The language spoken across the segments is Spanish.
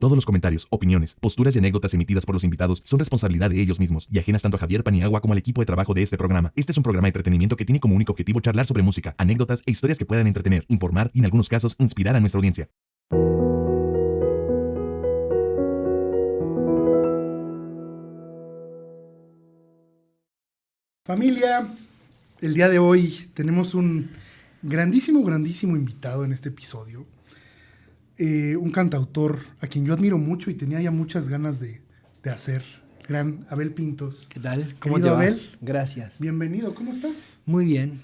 Todos los comentarios, opiniones, posturas y anécdotas emitidas por los invitados son responsabilidad de ellos mismos y ajenas tanto a Javier Paniagua como al equipo de trabajo de este programa. Este es un programa de entretenimiento que tiene como único objetivo charlar sobre música, anécdotas e historias que puedan entretener, informar y en algunos casos inspirar a nuestra audiencia. Familia, el día de hoy tenemos un grandísimo invitado en este episodio. Un cantautor a quien yo admiro mucho y tenía ya muchas ganas de hacer. Gran Abel Pintos. ¿Qué tal? ¿Cómo Querido te va? Abel, Gracias. bienvenido, ¿cómo estás? Muy bien.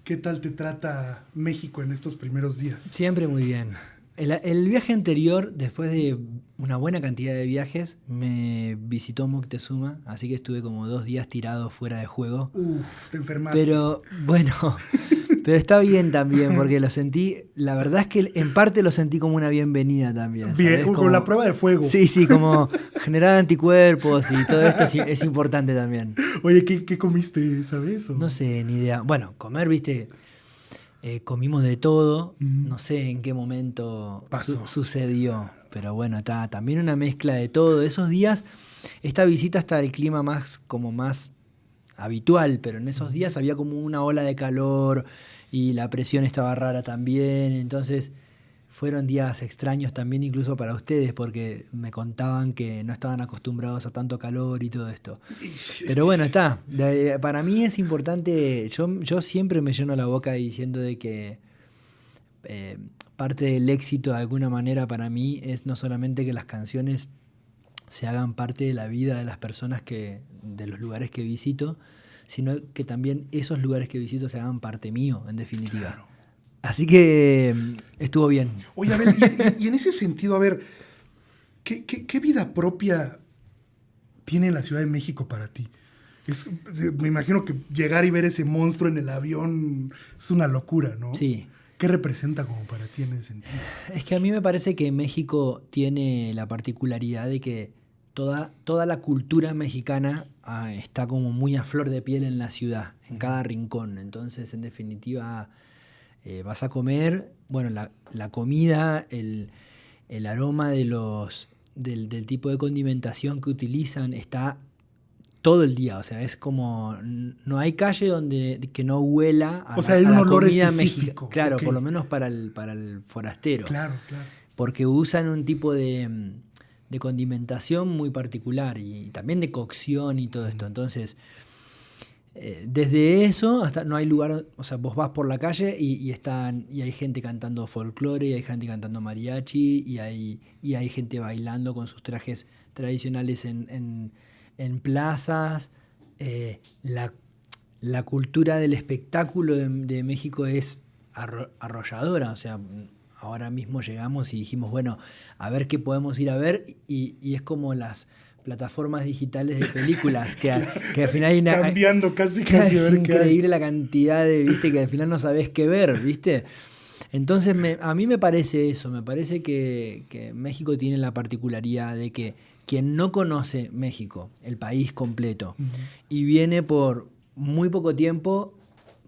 ¿Qué tal te trata México en estos primeros días? Siempre muy bien. El viaje anterior, después de una buena cantidad de viajes, me visitó Moctezuma, así que estuve como 2 días tirado fuera de juego. Te enfermaste. Pero bueno, pero está bien también, porque lo sentí, la verdad es que en parte lo sentí como una bienvenida también. Bien, ¿sabes? con la prueba de fuego. Sí, como generar anticuerpos y todo esto es importante también. Oye, ¿qué comiste, sabes? No sé, ni idea. Bueno, comer, viste, comimos de todo. No sé en qué momento sucedió. Pero bueno, está también una mezcla de todo. Esos días, esta visita está el clima más habitual, pero en esos días había como una ola de calor y la presión estaba rara también. Entonces fueron días extraños también incluso para ustedes, porque me contaban que no estaban acostumbrados a tanto calor y todo esto. Pero bueno, está. Para mí es importante, yo siempre me lleno la boca diciendo de que parte del éxito de alguna manera para mí es no solamente que las canciones se hagan parte de la vida de las personas de los lugares que visito, sino que también esos lugares que visito se hagan parte mío, en definitiva. Claro. Así que estuvo bien. Oye, a ver, y en ese sentido, a ver, ¿qué vida propia tiene la Ciudad de México para ti? Me imagino que llegar y ver ese monstruo en el avión es una locura, ¿no? Sí. ¿Qué representa como para ti en ese sentido? Es que a mí me parece que México tiene la particularidad de que toda la cultura mexicana está como muy a flor de piel en la ciudad, en cada rincón. Entonces, en definitiva, vas a comer, bueno, la comida, el aroma del tipo de condimentación que utilizan está todo el día. O sea, es como, no hay calle que no huela a hay un la olor comida específico. mexicana. Claro, Okay. Por lo menos para el forastero. Claro. Porque usan un tipo de condimentación muy particular y también de cocción y todo esto. Entonces, desde eso hasta no hay lugar, o sea, vos vas por la calle y hay gente cantando folclore, y hay gente cantando mariachi, y hay gente bailando con sus trajes tradicionales en plazas. La cultura del espectáculo de México es arrolladora. O sea, ahora mismo llegamos y dijimos, bueno, a ver qué podemos ir a ver, y es como las plataformas digitales de películas que al final hay cambiando casi es increíble la cantidad de, viste, que al final no sabés qué ver, viste. Entonces a mí me parece eso, me parece que México tiene la particularidad de que quien no conoce México, el país completo, y viene por muy poco tiempo,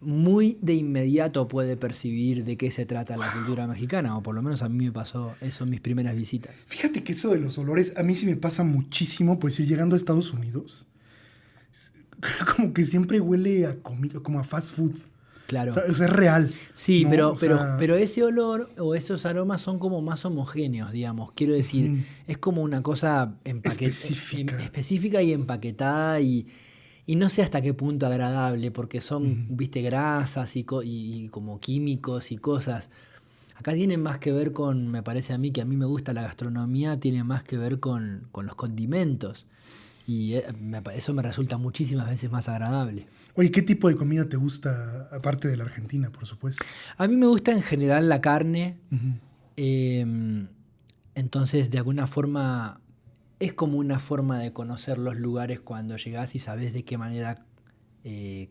muy de inmediato puede percibir de qué se trata la cultura mexicana, o por lo menos a mí me pasó eso en mis primeras visitas. Fíjate que eso de los olores a mí sí me pasa muchísimo, pues ir llegando a Estados Unidos, como que siempre huele a comida, como a fast food. Claro. O sea, es real. Sí, ¿no? pero ese olor o esos aromas son como más homogéneos, digamos. Quiero decir, es como una cosa específica y empaquetada y no sé hasta qué punto agradable, porque son, viste, grasas y como químicos y cosas. Acá tienen más que ver con, me parece a mí, que a mí me gusta la gastronomía, tiene más que ver con los condimentos. Y eso me resulta muchísimas veces más agradable. Oye, ¿qué tipo de comida te gusta, aparte de la Argentina, por supuesto? A mí me gusta en general la carne. Entonces, de alguna forma, es como una forma de conocer los lugares cuando llegás y sabés de qué manera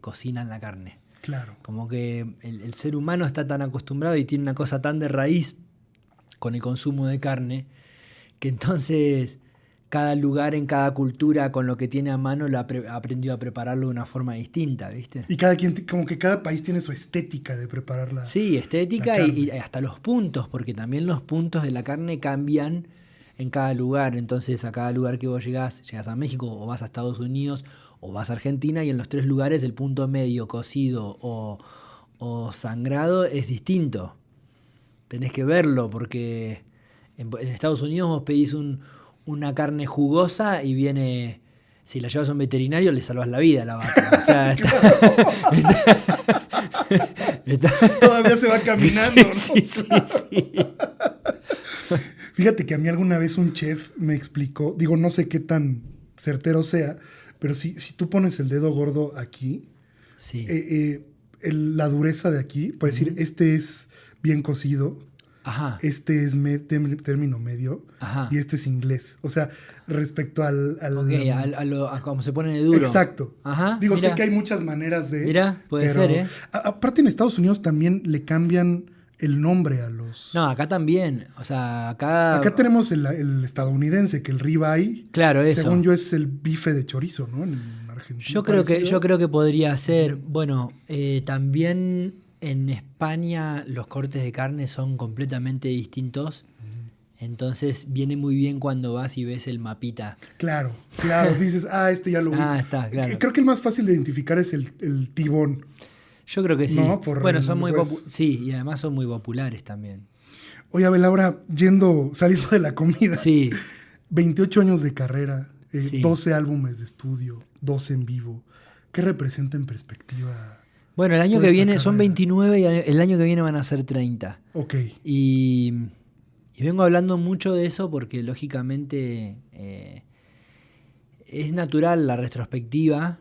cocinan la carne. Claro. Como que el ser humano está tan acostumbrado y tiene una cosa tan de raíz con el consumo de carne, que entonces cada lugar en cada cultura con lo que tiene a mano aprendió a prepararlo de una forma distinta, ¿viste? Y como que cada país tiene su estética de prepararla. Sí, estética y hasta los puntos, porque también los puntos de la carne cambian en cada lugar. Entonces, a cada lugar que vos llegás a México o vas a Estados Unidos o vas a Argentina, y en los 3 lugares el punto medio, cocido o sangrado, es distinto. Tenés que verlo, porque en Estados Unidos vos pedís una carne jugosa y viene... Si la llevas a un veterinario, le salvas la vida a la vaca. O sea, todavía se va caminando, ¿no? Sí. Fíjate que a mí alguna vez un chef me explicó, digo, no sé qué tan certero sea, pero si tú pones el dedo gordo aquí, sí. La dureza de aquí, por decir, este es bien cocido, Ajá. este es término medio, Ajá. y este es inglés. O sea, respecto al a cómo se pone de duro. Exacto. Ajá, digo, mirá. sé que hay muchas maneras de... Mira, puede ser, ¿eh? Aparte, en Estados Unidos también le cambian el nombre a los... No, acá también. O sea, acá tenemos el estadounidense, que el ribeye, claro, eso. según yo, es el bife de chorizo, ¿no? En Argentina. Yo creo que podría ser. Bueno, también en España los cortes de carne son completamente distintos. Entonces viene muy bien cuando vas y ves el mapita. Claro. Dices, este ya lo vi. Está, claro. Creo que el más fácil de identificar es el tibón. Yo creo que sí. No, bueno, son muy sí, y además son muy populares también. Oye, Abel, ahora saliendo de la comida. Sí. 28 años de carrera, sí. 12 álbumes de estudio, 12 en vivo. ¿Qué representa en perspectiva? Bueno, el año que viene son 29 y el año que viene van a ser 30. Ok. Y vengo hablando mucho de eso porque lógicamente es natural la retrospectiva,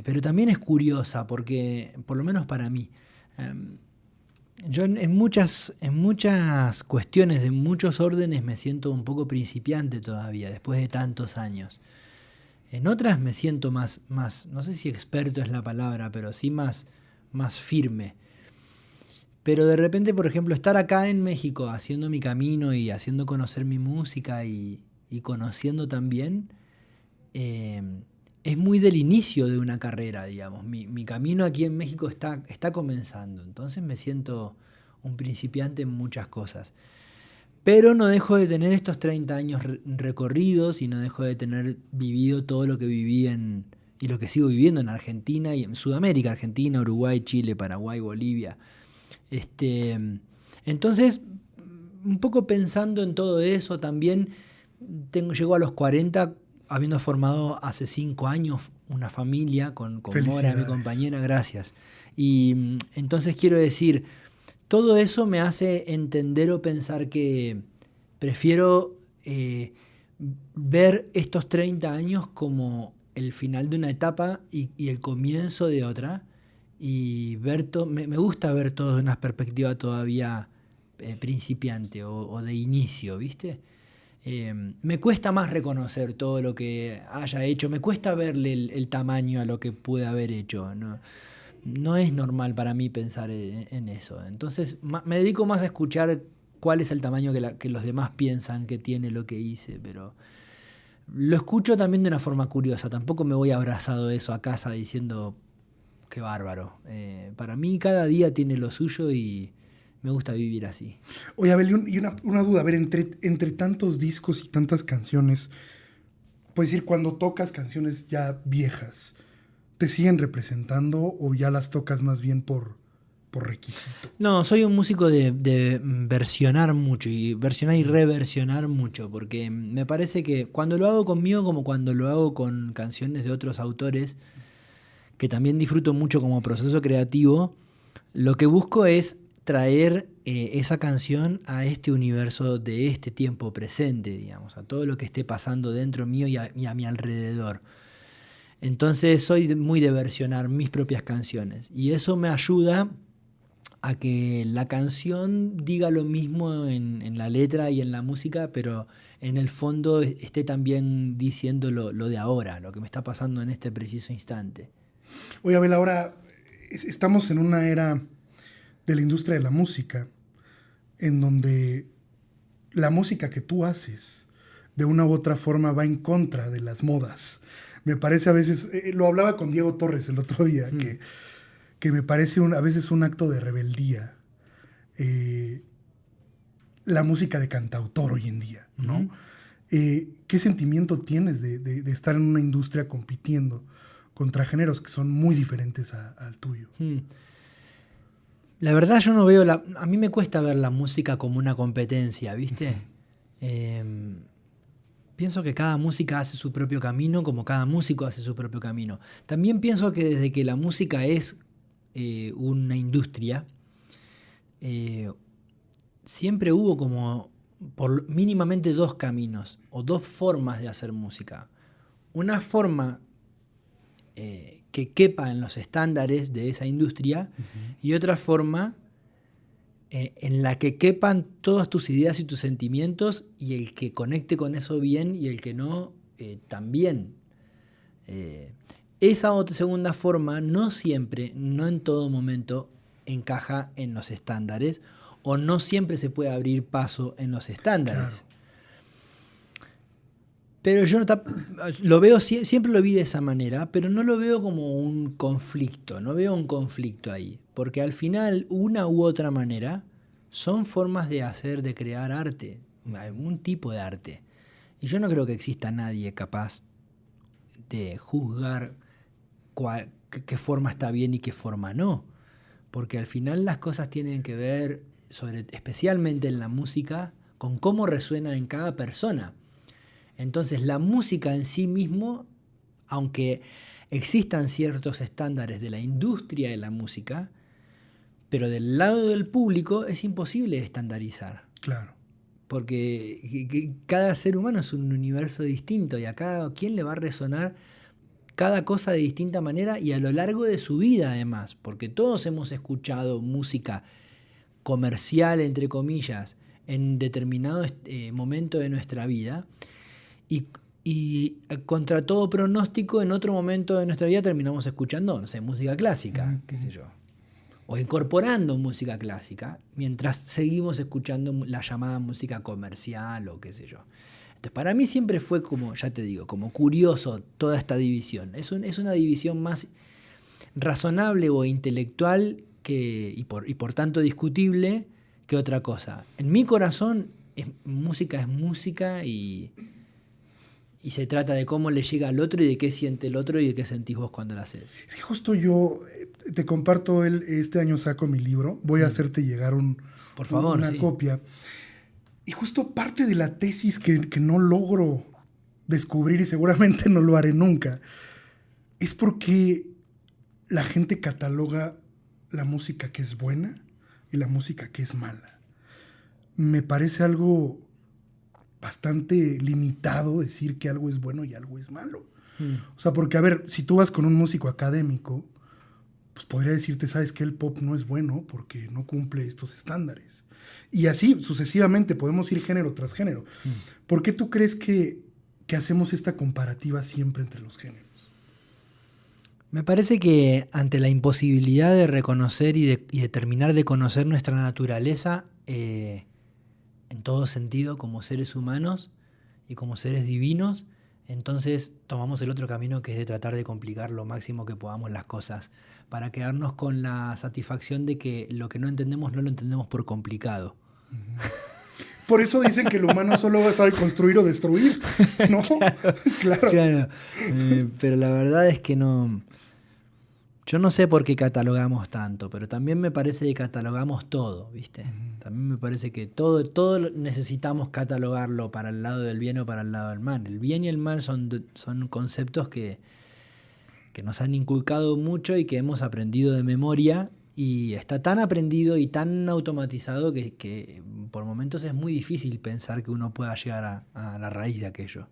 pero también es curiosa porque, por lo menos para mí, yo en muchas cuestiones, en muchos órdenes me siento un poco principiante todavía, después de tantos años. En otras me siento más, no sé si experto es la palabra, pero sí más firme. Pero de repente, por ejemplo, estar acá en México haciendo mi camino y haciendo conocer mi música y conociendo también, es muy del inicio de una carrera, digamos. Mi camino aquí en México está comenzando, entonces me siento un principiante en muchas cosas. Pero no dejo de tener estos 30 años recorridos y no dejo de tener vivido todo lo que viví y lo que sigo viviendo en Argentina y en Sudamérica, Argentina, Uruguay, Chile, Paraguay, Bolivia. Entonces, un poco pensando en todo eso, también llego a los 40 habiendo formado hace 5 años una familia con Mora, mi compañera, gracias. Y entonces quiero decir, todo eso me hace entender o pensar que prefiero ver estos 30 años como el final de una etapa y el comienzo de otra. Y me gusta ver todo de una perspectiva todavía principiante o de inicio, ¿viste? Me cuesta más reconocer todo lo que haya hecho, me cuesta verle el tamaño a lo que pude haber hecho, no es normal para mí pensar en eso. Entonces me dedico más a escuchar cuál es el tamaño que los demás piensan que tiene lo que hice, pero lo escucho también de una forma curiosa, tampoco me voy abrazado de eso a casa diciendo... Qué bárbaro. Para mí cada día tiene lo suyo y me gusta vivir así. Oye, Abel, y una duda. A ver, entre tantos discos y tantas canciones, puedes decir, cuando tocas canciones ya viejas, ¿te siguen representando o ya las tocas más bien por requisito? No, soy un músico de versionar mucho y versionar y reversionar mucho, porque me parece que cuando lo hago conmigo como cuando lo hago con canciones de otros autores, que también disfruto mucho como proceso creativo, lo que busco es traer esa canción a este universo de este tiempo presente, digamos, a todo lo que esté pasando dentro mío y a mi alrededor. Entonces soy muy de versionar mis propias canciones y eso me ayuda a que la canción diga lo mismo en la letra y en la música, pero en el fondo esté también diciendo lo de ahora, lo que me está pasando en este preciso instante. Oye, Abel, ahora estamos en una era de la industria de la música en donde la música que tú haces de una u otra forma va en contra de las modas. Me parece a veces, lo hablaba con Diego Torres el otro día, que me parece a veces un acto de rebeldía. la música de cantautor hoy en día, ¿no? ¿Qué sentimiento tienes de estar en una industria compitiendo contra géneros que son muy diferentes al tuyo? La verdad yo no veo a mí me cuesta ver la música como una competencia, ¿viste? Pienso que cada música hace su propio camino, como cada músico hace su propio camino. También pienso que desde que la música es una industria, siempre hubo como por mínimamente dos caminos o dos formas de hacer música. Una forma que quepa en los estándares de esa industria y otra forma en la que quepan todas tus ideas y tus sentimientos y el que conecte con eso bien y el que no, también. Esa otra segunda forma no siempre, no en todo momento encaja en los estándares o no siempre se puede abrir paso en los estándares. Claro. Pero yo lo veo, siempre lo vi de esa manera, pero no lo veo como un conflicto, no veo un conflicto ahí, porque al final, una u otra manera, son formas de hacer, de crear arte, algún tipo de arte. Y yo no creo que exista nadie capaz de juzgar qué forma está bien y qué forma no, porque al final las cosas tienen que ver, especialmente en la música, con cómo resuena en cada persona. Entonces la música en sí mismo, aunque existan ciertos estándares de la industria de la música, pero del lado del público es imposible estandarizar. Claro. Porque cada ser humano es un universo distinto y a cada quien le va a resonar cada cosa de distinta manera y a lo largo de su vida además, porque todos hemos escuchado música comercial, entre comillas, en determinado momento de nuestra vida. Y contra todo pronóstico, en otro momento de nuestra vida terminamos escuchando, no sé, música clásica, qué sé yo. O incorporando música clásica, mientras seguimos escuchando la llamada música comercial o qué sé yo. Entonces, para mí siempre fue como, ya te digo, como curioso toda esta división. Es una división más razonable o intelectual y por tanto discutible que otra cosa. En mi corazón, música es música y se trata de cómo le llega al otro y de qué siente el otro y de qué sentís vos cuando lo haces. Es que justo yo te comparto, este año saco mi libro, voy a hacerte llegar por favor, una copia. Y justo parte de la tesis que no logro descubrir y seguramente no lo haré nunca, es porque la gente cataloga la música que es buena y la música que es mala. Me parece algo bastante limitado decir que algo es bueno y algo es malo. O sea, porque, a ver, si tú vas con un músico académico, pues podría decirte, ¿sabes qué? El pop no es bueno porque no cumple estos estándares. Y así, sucesivamente, podemos ir género tras género. ¿Por qué tú crees que hacemos esta comparativa siempre entre los géneros? Me parece que ante la imposibilidad de reconocer y de terminar de conocer nuestra naturaleza, en todo sentido, como seres humanos y como seres divinos, entonces tomamos el otro camino, que es de tratar de complicar lo máximo que podamos las cosas, para quedarnos con la satisfacción de que lo que no entendemos no lo entendemos por complicado. Por eso dicen que el humano solo sabe construir o destruir, ¿no? Claro. Pero la verdad es que no. Yo no sé por qué catalogamos tanto, pero también me parece que catalogamos todo, ¿viste? También me parece que todo necesitamos catalogarlo para el lado del bien o para el lado del mal. El bien y el mal son conceptos que nos han inculcado mucho y que hemos aprendido de memoria, y está tan aprendido y tan automatizado que por momentos es muy difícil pensar que uno pueda llegar a la raíz de aquello.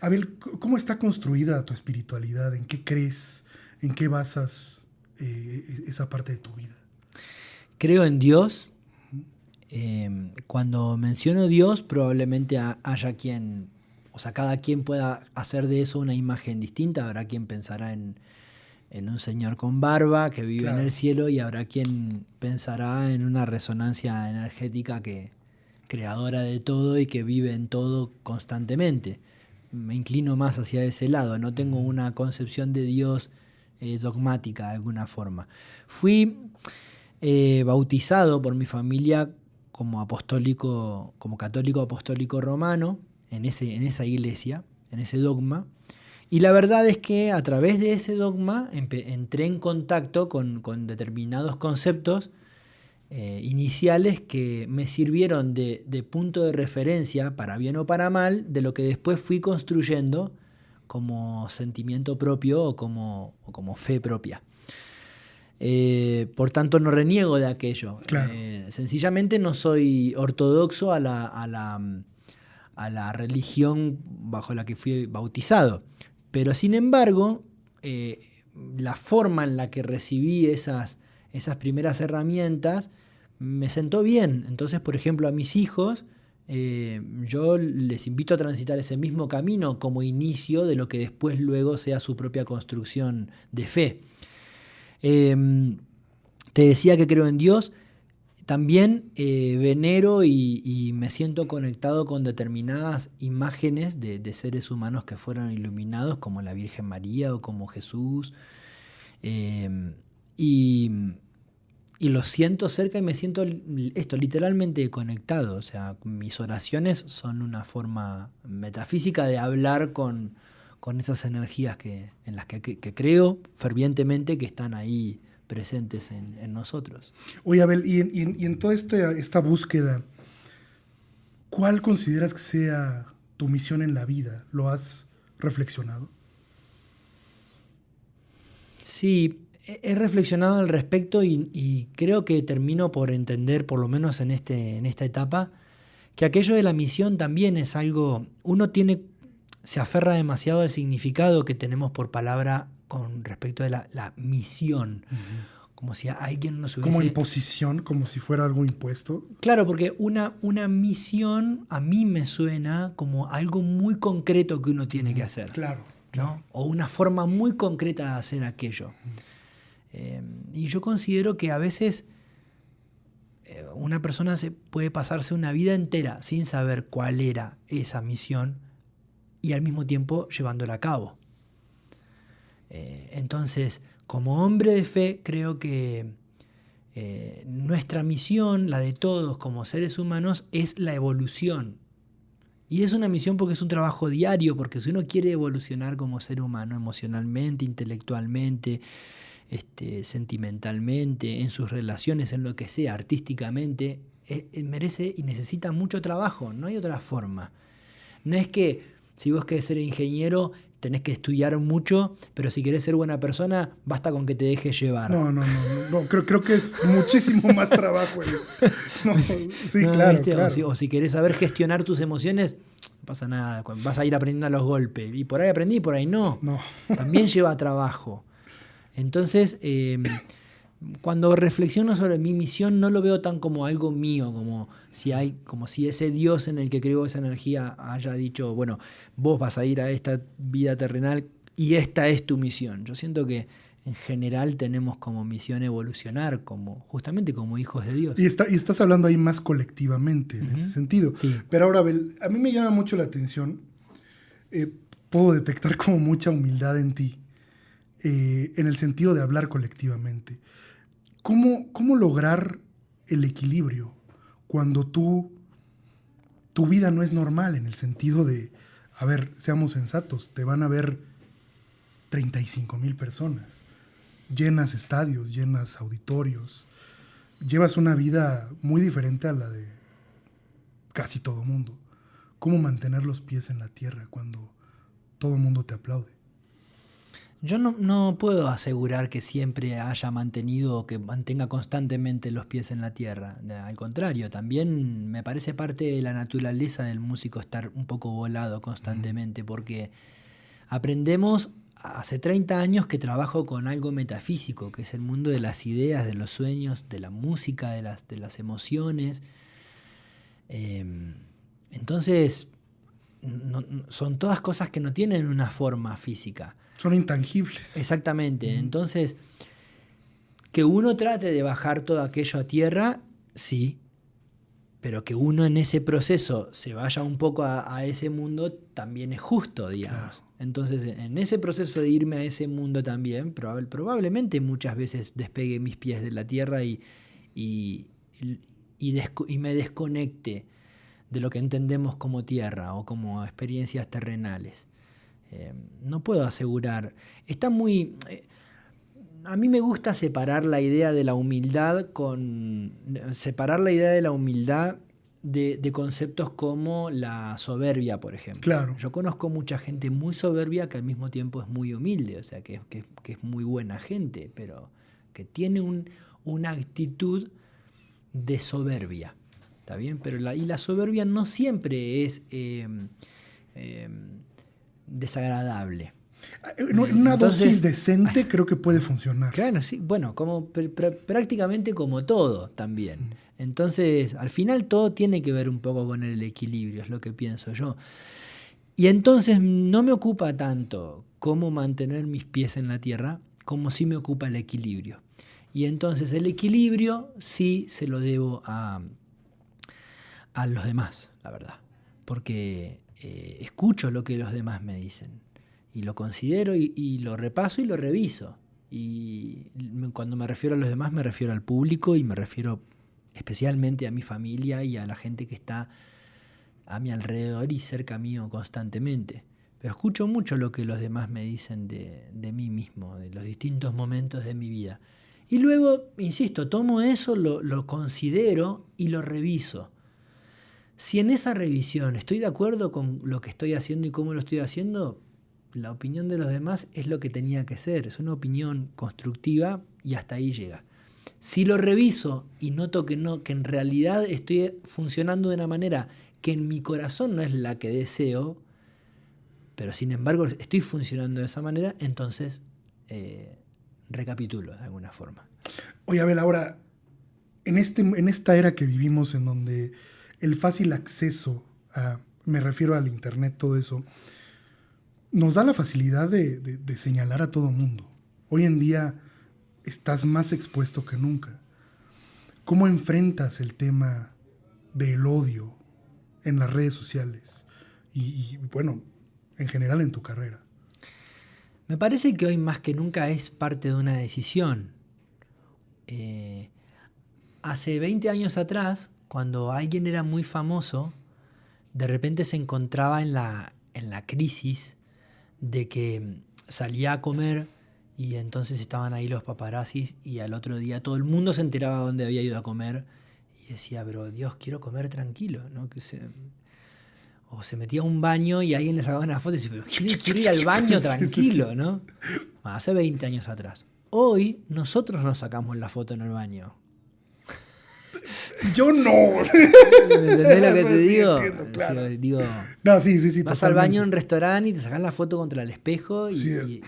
Abel, ¿cómo está construida tu espiritualidad? ¿En qué crees? ¿En qué basas esa parte de tu vida? Creo en Dios. Cuando menciono Dios, probablemente haya quien, o sea, cada quien pueda hacer de eso una imagen distinta. Habrá quien pensará en un señor con barba que vive en el cielo, y habrá quien pensará en una resonancia energética creadora de todo y que vive en todo constantemente. Me inclino más hacia ese lado. No tengo una concepción de Dios dogmática de alguna forma. Fui bautizado por mi familia como apostólico, como católico apostólico romano en esa iglesia, en ese dogma. Y la verdad es que a través de ese dogma entré en contacto con determinados conceptos iniciales que me sirvieron de punto de referencia, para bien o para mal, de lo que después fui construyendo como sentimiento propio o como fe propia. Por tanto, no reniego de aquello. Claro. Sencillamente no soy ortodoxo a la religión bajo la que fui bautizado. Pero sin embargo, la forma en la que recibí esas primeras herramientas me sentó bien. Entonces, por ejemplo, a mis hijos yo les invito a transitar ese mismo camino como inicio de lo que después luego sea su propia construcción de fe. Te decía que creo en Dios. También venero y me siento conectado con determinadas imágenes de seres humanos que fueron iluminados, como la Virgen María o como Jesús. Y lo siento cerca y me siento literalmente conectado. O sea, mis oraciones son una forma metafísica de hablar con esas energías en las que creo fervientemente que están ahí presentes en nosotros. Oye, Abel, y en toda esta búsqueda, ¿cuál consideras que sea tu misión en la vida? ¿Lo has reflexionado? Sí, he reflexionado al respecto y creo que termino por entender, por lo menos en esta etapa, que aquello de la misión también es algo. Se aferra demasiado al significado que tenemos por palabra con respecto de la misión. Uh-huh. Como si alguien nos hubiese... Como imposición, como si fuera algo impuesto. Claro, porque una misión a mí me suena como algo muy concreto que uno tiene que hacer. Claro. ¿No? O una forma muy concreta de hacer aquello. Y yo considero que a veces una persona puede pasarse una vida entera sin saber cuál era esa misión y al mismo tiempo llevándola a cabo. Entonces, como hombre de fe, creo que nuestra misión, la de todos como seres humanos, es la evolución. Y es una misión porque es un trabajo diario, porque si uno quiere evolucionar como ser humano, emocionalmente, intelectualmente, sentimentalmente, en sus relaciones, en lo que sea, artísticamente, merece y necesita mucho trabajo. No hay otra forma. No es que si vos querés ser ingeniero tenés que estudiar mucho, pero si querés ser buena persona, basta con que te dejes llevar. No. Creo que es muchísimo más trabajo. Sí, no, claro, ¿viste? Claro. O si querés saber gestionar tus emociones, no pasa nada. Vas a ir aprendiendo a los golpes. Y por ahí aprendí, por ahí no. También lleva trabajo. Entonces, cuando reflexiono sobre mi misión, no lo veo tan como algo mío, como si ese Dios en el que creo esa energía haya dicho, bueno, vos vas a ir a esta vida terrenal y esta es tu misión. Yo siento que en general tenemos como misión evolucionar, justamente como hijos de Dios. Y estás hablando ahí más colectivamente en ese sentido. Sí. Pero ahora, Abel, a mí me llama mucho la atención, puedo detectar como mucha humildad en ti, en el sentido de hablar colectivamente. ¿Cómo lograr el equilibrio cuando tu vida no es normal, en el sentido de, a ver, seamos sensatos, te van a ver 35,000 personas, llenas estadios, llenas auditorios, llevas una vida muy diferente a la de casi todo mundo? ¿Cómo mantener los pies en la tierra cuando todo el mundo te aplaude? Yo no puedo asegurar que siempre haya mantenido o que mantenga constantemente los pies en la tierra. Al contrario, también me parece parte de la naturaleza del músico estar un poco volado constantemente, porque aprendemos, hace 30 años que trabajo con algo metafísico, que es el mundo de las ideas, de los sueños, de la música, de las emociones. Entonces, son todas cosas que no tienen una forma física. Son intangibles. Exactamente. Entonces, que uno trate de bajar todo aquello a tierra, sí, pero que uno en ese proceso se vaya un poco a ese mundo también es justo, digamos. Claro. Entonces, en ese proceso de irme a ese mundo también, probablemente muchas veces despegue mis pies de la tierra y y me desconecte de lo que entendemos como tierra o como experiencias terrenales. No puedo asegurar. Está muy... a mí me gusta separar la idea de la humildad de conceptos como la soberbia, por ejemplo. Claro. Yo conozco mucha gente muy soberbia que al mismo tiempo es muy humilde, o sea, que es muy buena gente, pero que tiene una actitud de soberbia. ¿Está bien? Pero la soberbia no siempre es desagradable. Una dosis decente creo que puede funcionar. Claro, sí. Bueno, prácticamente como todo también. Entonces, al final todo tiene que ver un poco con el equilibrio, es lo que pienso yo. Y entonces no me ocupa tanto cómo mantener mis pies en la tierra, como sí me ocupa el equilibrio. Y entonces el equilibrio sí se lo debo a los demás, la verdad. Porque escucho lo que los demás me dicen. Y lo considero y lo repaso y lo reviso. Y cuando me refiero a los demás me refiero al público y me refiero especialmente a mi familia y a la gente que está a mi alrededor y cerca mío constantemente. Pero escucho mucho lo que los demás me dicen de mí mismo, de los distintos momentos de mi vida. Y luego, insisto, tomo eso, lo considero y lo reviso. Si en esa revisión estoy de acuerdo con lo que estoy haciendo y cómo lo estoy haciendo, la opinión de los demás es lo que tenía que ser. Es una opinión constructiva y hasta ahí llega. Si lo reviso y noto que en realidad estoy funcionando de una manera que en mi corazón no es la que deseo, pero sin embargo estoy funcionando de esa manera, entonces recapitulo de alguna forma. Oye, Abel, ahora, en esta era que vivimos en donde el fácil acceso, me refiero al internet, todo eso, nos da la facilidad de señalar a todo mundo. Hoy en día estás más expuesto que nunca. ¿Cómo enfrentas el tema del odio en las redes sociales? Y bueno, en general en tu carrera. Me parece que hoy más que nunca es parte de una decisión. Hace 20 años atrás, cuando alguien era muy famoso, de repente se encontraba en la crisis de que salía a comer y entonces estaban ahí los paparazzis y al otro día todo el mundo se enteraba dónde había ido a comer y decía, pero Dios, quiero comer tranquilo, ¿no? O se metía a un baño y alguien le sacaba una foto y decía, pero quiero ir al baño tranquilo, ¿no? Hace 20 años atrás. Hoy nosotros nos sacamos la foto en el baño. Yo no. ¿Me entendés lo que te digo? Sí, entiendo, claro. Digo, no, sí. Vas totalmente. al baño en un restaurante y te sacas la foto contra el espejo y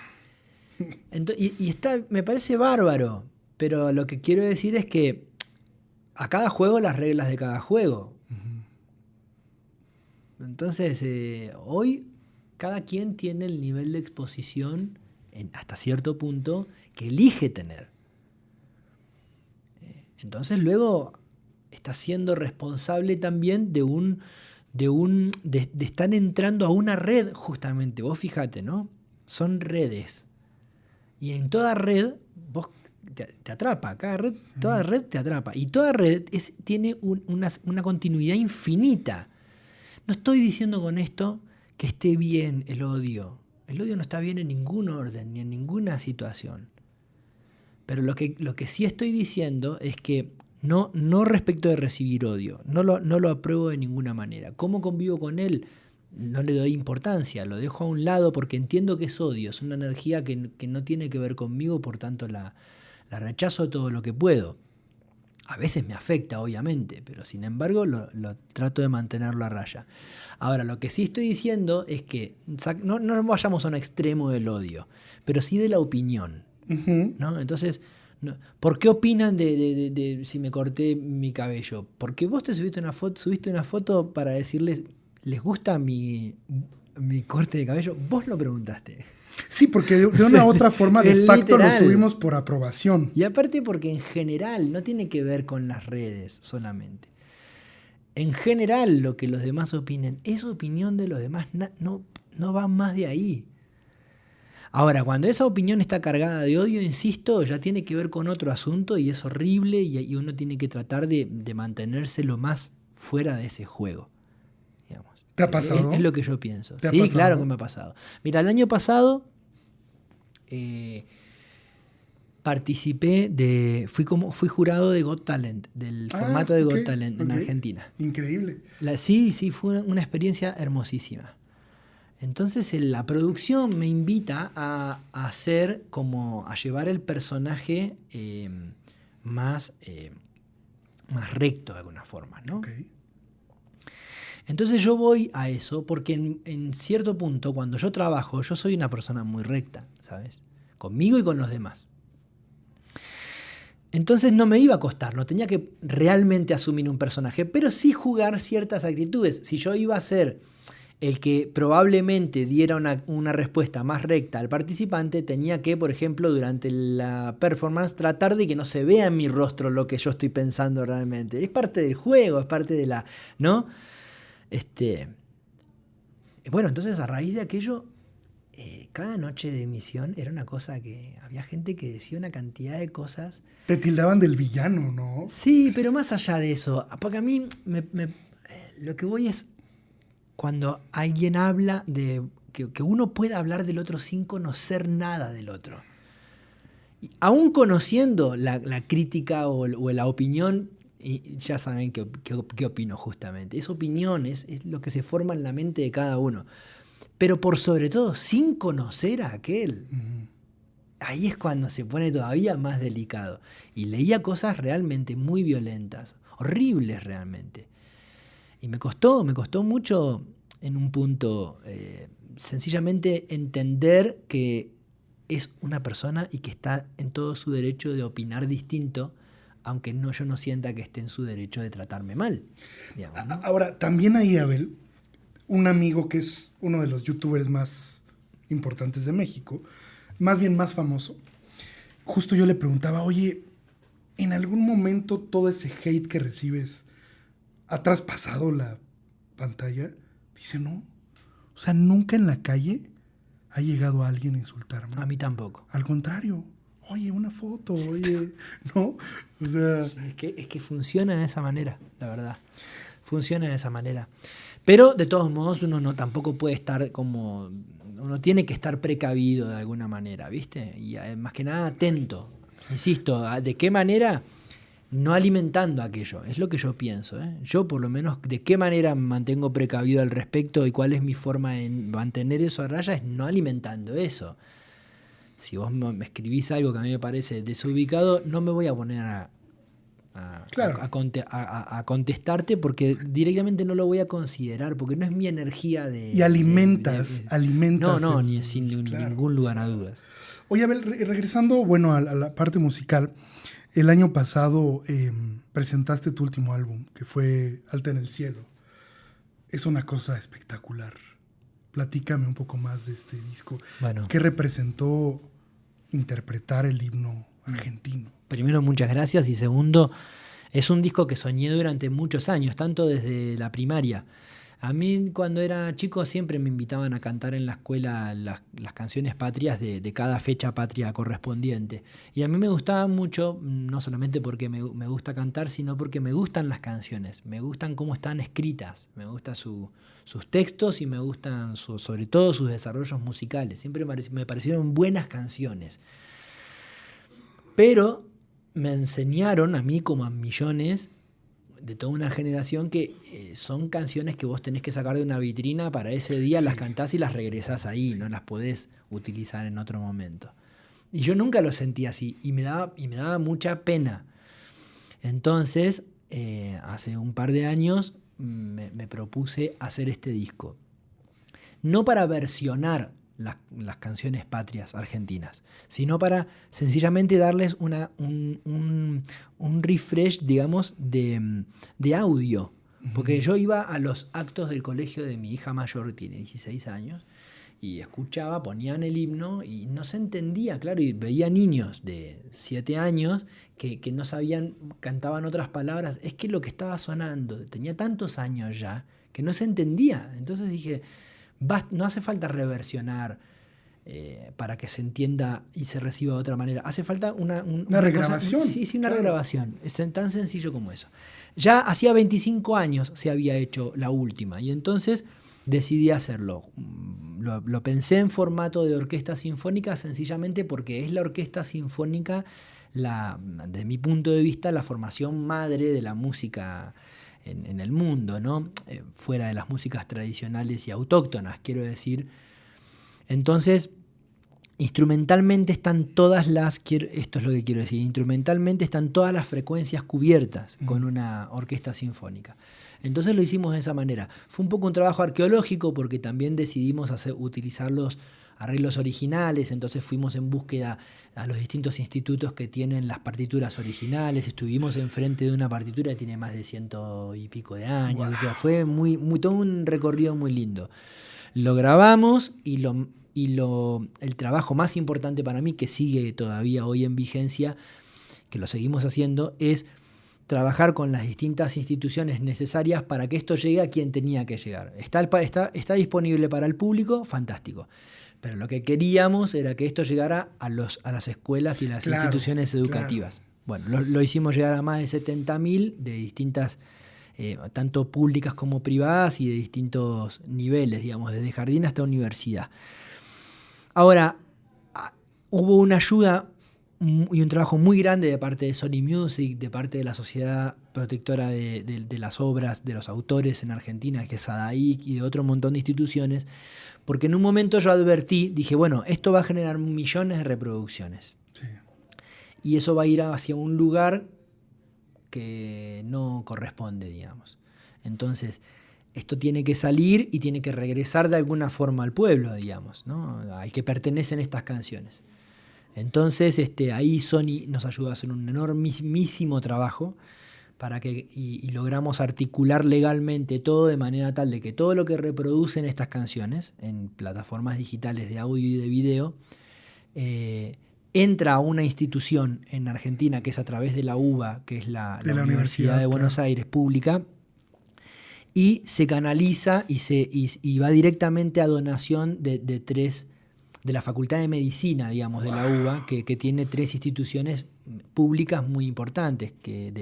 está, me parece bárbaro. Pero lo que quiero decir es que a cada juego las reglas de cada juego. Entonces, hoy cada quien tiene el nivel de exposición hasta cierto punto que elige tener. Entonces luego está siendo responsable también de estar entrando a una red, justamente. Vos fíjate, ¿no? Son redes. Y en toda red, vos te atrapa. Toda red te atrapa. Y toda red tiene una continuidad infinita. No estoy diciendo con esto que esté bien el odio. El odio no está bien en ningún orden, ni en ninguna situación. Pero lo que sí estoy diciendo es que no respecto de recibir odio, no lo apruebo de ninguna manera. ¿Cómo convivo con él? No le doy importancia, lo dejo a un lado porque entiendo que es odio, es una energía que no tiene que ver conmigo, por tanto la rechazo todo lo que puedo. A veces me afecta, obviamente, pero sin embargo lo trato de mantenerlo a raya. Ahora, lo que sí estoy diciendo es que no vayamos a un extremo del odio, pero sí de la opinión. ¿No? Entonces, ¿por qué opinan de si me corté mi cabello? Porque vos te subiste una foto para decirles, ¿les gusta mi corte de cabello? Vos lo preguntaste. Sí, porque de una u otra forma, de facto, lo subimos por aprobación. Y aparte porque en general no tiene que ver con las redes solamente. En general, lo que los demás opinen es opinión de los demás, no va más de ahí. Ahora, cuando esa opinión está cargada de odio, insisto, ya tiene que ver con otro asunto y es horrible y uno tiene que tratar de mantenerse lo más fuera de ese juego. Digamos. ¿Te ha pasado? Es lo que yo pienso. ¿Te ha Sí, pasado? claro que me ha pasado. Mira, el año pasado fui jurado de Got Talent, del formato de Got Talent en Argentina. Increíble. Sí, fue una experiencia hermosísima. Entonces la producción me invita a hacer a llevar el personaje más recto de alguna forma, ¿no? Okay. Entonces yo voy a eso porque en cierto punto, cuando yo trabajo, yo soy una persona muy recta, ¿sabes? Conmigo y con los demás. Entonces no me iba a costar, no tenía que realmente asumir un personaje, pero sí jugar ciertas actitudes. Si yo iba a ser el que probablemente diera una respuesta más recta al participante, tenía que, por ejemplo, durante la performance, tratar de que no se vea en mi rostro lo que yo estoy pensando realmente. Es parte del juego, es parte de la... ¿no? Bueno, entonces a raíz de aquello, cada noche de emisión era una cosa que... Había gente que decía una cantidad de cosas... Te tildaban del villano, ¿no? Sí, pero más allá de eso, porque a mí lo que voy es... Cuando alguien habla de que uno pueda hablar del otro sin conocer nada del otro. Y aún conociendo la crítica o la opinión, y ya saben qué opino justamente. Esa opinión es lo que se forma en la mente de cada uno. Pero por sobre todo, sin conocer a aquel. Uh-huh. Ahí es cuando se pone todavía más delicado. Y leía cosas realmente muy violentas, horribles realmente. Y me costó mucho en un punto sencillamente entender que es una persona y que está en todo su derecho de opinar distinto, aunque yo no sienta que esté en su derecho de tratarme mal. Digamos, ¿no? Ahora, también ahí, Abel, un amigo que es uno de los youtubers más importantes de México, más bien más famoso, justo yo le preguntaba, oye, ¿en algún momento todo ese hate que recibes ha traspasado la pantalla? Dice, no. O sea, nunca en la calle ha llegado alguien a insultarme. A mí tampoco. Al contrario. Oye, una foto, oye, ¿no? O sea... Sí, es que funciona de esa manera, la verdad. Funciona de esa manera. Pero, de todos modos, uno tampoco puede estar como... Uno tiene que estar precavido de alguna manera, ¿viste? Y más que nada atento. Insisto, ¿de qué manera? No alimentando aquello, es lo que yo pienso, ¿eh? Yo por lo menos de qué manera me mantengo precavido al respecto y cuál es mi forma de mantener eso a raya es no alimentando eso. Si vos me escribís algo que a mí me parece desubicado, no me voy a poner a contestarte porque directamente no lo voy a considerar, porque no es mi energía de... Y alimentas. No, ni sin ningún lugar a dudas. Oye, Abel, regresando, bueno, a la parte musical... El año pasado presentaste tu último álbum, que fue Alta en el Cielo. Es una cosa espectacular. Platícame un poco más de este disco. Bueno, ¿qué representó interpretar el himno argentino? Primero, muchas gracias. Y segundo, es un disco que soñé durante muchos años, tanto desde la primaria. A mí cuando era chico siempre me invitaban a cantar en la escuela las canciones patrias de cada fecha patria correspondiente. Y a mí me gustaba mucho, no solamente porque me gusta cantar, sino porque me gustan las canciones, me gustan cómo están escritas, me gustan sus textos y me gustan sobre todo sus desarrollos musicales. Siempre me parecieron buenas canciones. Pero me enseñaron a mí como a millones de toda una generación que son canciones que vos tenés que sacar de una vitrina para ese día, sí. Las cantás y las regresás ahí, sí. No las podés utilizar en otro momento. Y yo nunca lo sentí así y me daba mucha pena. Entonces, hace un par de años me propuse hacer este disco. No para versionar las canciones patrias argentinas, sino para sencillamente darles un refresh, digamos, de audio. Porque yo iba a los actos del colegio de mi hija mayor, que tiene 16 años, y escuchaba, ponían el himno y no se entendía, claro, y veía niños de 7 años que no sabían, cantaban otras palabras. Es que lo que estaba sonando tenía tantos años ya que no se entendía. Entonces dije, no hace falta reversionar para que se entienda y se reciba de otra manera. Hace falta una regrabación. Sí, una regrabación. Es tan sencillo como eso. Ya hacía 25 años se había hecho la última y entonces decidí hacerlo. Lo pensé en formato de orquesta sinfónica sencillamente porque es la orquesta sinfónica, desde mi punto de vista, la formación madre de la música en el mundo, ¿no? Fuera de las músicas tradicionales y autóctonas, quiero decir. Entonces, instrumentalmente están todas esto es lo que quiero decir, instrumentalmente están todas las frecuencias cubiertas con una orquesta sinfónica. Entonces lo hicimos de esa manera. Fue un poco un trabajo arqueológico porque también decidimos utilizar los arreglos originales, entonces fuimos en búsqueda a los distintos institutos que tienen las partituras originales, estuvimos enfrente de una partitura que tiene más de 100 y pico de años, wow. O sea, fue todo un recorrido muy lindo. Lo grabamos y el trabajo más importante para mí, que sigue todavía hoy en vigencia, que lo seguimos haciendo, es trabajar con las distintas instituciones necesarias para que esto llegue a quien tenía que llegar. Está disponible para el público, fantástico. Pero lo que queríamos era que esto llegara a las escuelas y las instituciones educativas. Claro. Bueno, lo hicimos llegar a más de 70.000 de distintas, tanto públicas como privadas y de distintos niveles, digamos, desde jardín hasta universidad. Ahora, hubo una ayuda y un trabajo muy grande de parte de Sony Music, de parte de la Sociedad Protectora de las Obras, de los Autores en Argentina, que es SADAIC, y de otro montón de instituciones, porque en un momento yo dije, bueno, esto va a generar millones de reproducciones. Sí. Y eso va a ir hacia un lugar que no corresponde, digamos. Entonces, esto tiene que salir y tiene que regresar de alguna forma al pueblo, digamos, ¿no? Al que pertenecen estas canciones. Entonces, ahí Sony nos ayudó a hacer un enormísimo trabajo y logramos articular legalmente todo de manera tal de que todo lo que reproducen estas canciones en plataformas digitales de audio y de video entra a una institución en Argentina que es a través de la UBA, que es la Universidad de Buenos Aires pública, y se canaliza y va directamente a donación de la Facultad de Medicina, digamos, de la UBA, que tiene 3 instituciones públicas muy importantes,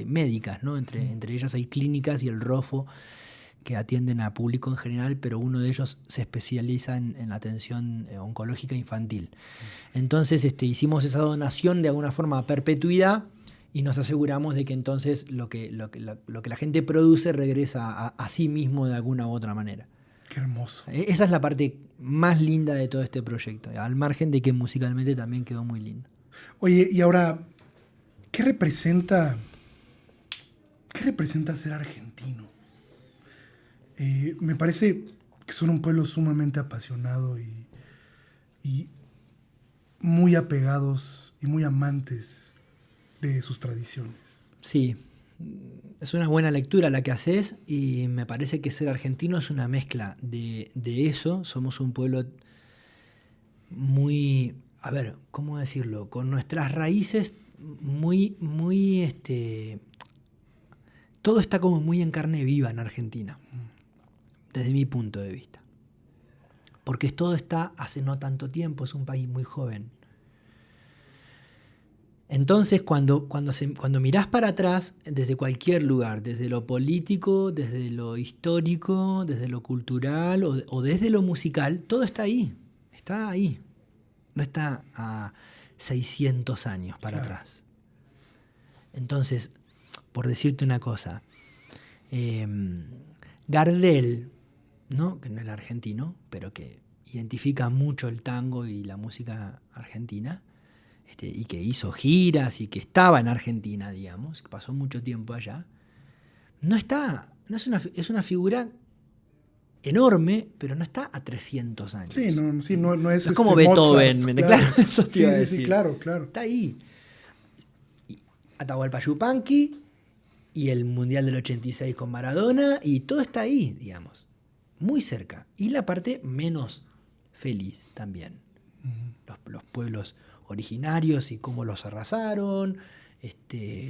médicas, ¿no? Entre ellas hay clínicas y el ROFO, que atienden a público en general, pero uno de ellos se especializa en la atención oncológica infantil. Entonces hicimos esa donación de alguna forma a perpetuidad y nos aseguramos de que entonces lo que la gente produce regresa a sí mismo de alguna u otra manera. Qué hermoso. Esa es la parte más linda de todo este proyecto, al margen de que musicalmente también quedó muy lindo. Oye, y ahora, ¿qué representa ser argentino? Me parece que son un pueblo sumamente apasionado y muy apegados y muy amantes de sus tradiciones. Sí, es una buena lectura la que haces y me parece que ser argentino es una mezcla de eso. Somos un pueblo muy, a ver, ¿cómo decirlo? Con nuestras raíces muy todo está como muy en carne viva en Argentina, desde mi punto de vista. Porque todo está hace no tanto tiempo, es un país muy joven. Entonces, cuando mirás para atrás, desde cualquier lugar, desde lo político, desde lo histórico, desde lo cultural o desde lo musical, todo está ahí. Está ahí. No está a 600 años para atrás. Entonces, por decirte una cosa, Gardel, ¿no? Que no es argentino, pero que identifica mucho el tango y la música argentina, y que hizo giras y que estaba en Argentina, digamos, que pasó mucho tiempo allá, es una figura enorme, pero no está a 300 años. Sí, no es como Beethoven, Mozart, claro. Eso te iba a decir. Sí, claro. Está ahí. Atahualpa Yupanqui y el Mundial del 86 con Maradona, y todo está ahí, digamos, muy cerca. Y la parte menos feliz también. Los pueblos originarios y cómo los arrasaron,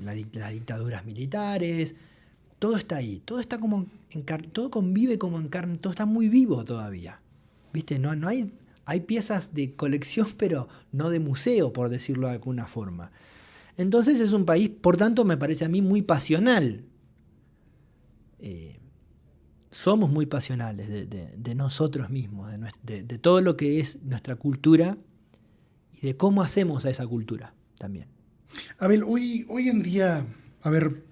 las dictaduras militares, todo está ahí, todo está como todo convive como en carne, todo está muy vivo todavía. ¿Viste? No hay hay piezas de colección, pero no de museo, por decirlo de alguna forma. Entonces es un país, por tanto, me parece a mí muy pasional. Somos muy pasionales de nosotros mismos, de todo lo que es nuestra cultura y de cómo hacemos a esa cultura también. Abel, hoy en día, a ver,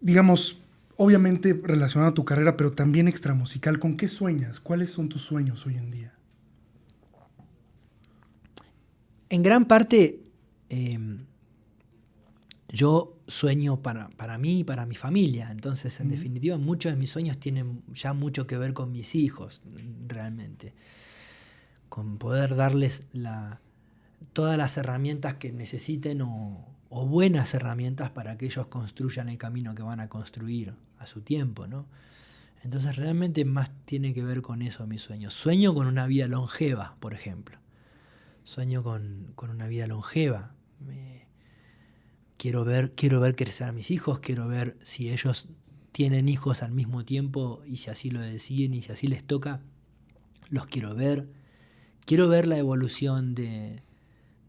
digamos, obviamente relacionado a tu carrera, pero también extramusical, ¿con qué sueñas? ¿Cuáles son tus sueños hoy en día? En gran parte, yo sueño para mí y para mi familia. Entonces, en definitiva, muchos de mis sueños tienen ya mucho que ver con mis hijos, realmente. Con poder darles todas las herramientas que necesiten o buenas herramientas para que ellos construyan el camino que van a construir a su tiempo, ¿no? Entonces, realmente más tiene que ver con eso mis sueños. Sueño con una vida longeva, por ejemplo. Sueño con una vida longeva. Quiero ver crecer a mis hijos, quiero ver si ellos tienen hijos al mismo tiempo y si así lo deciden y si así les toca, los quiero ver. Quiero ver la evolución de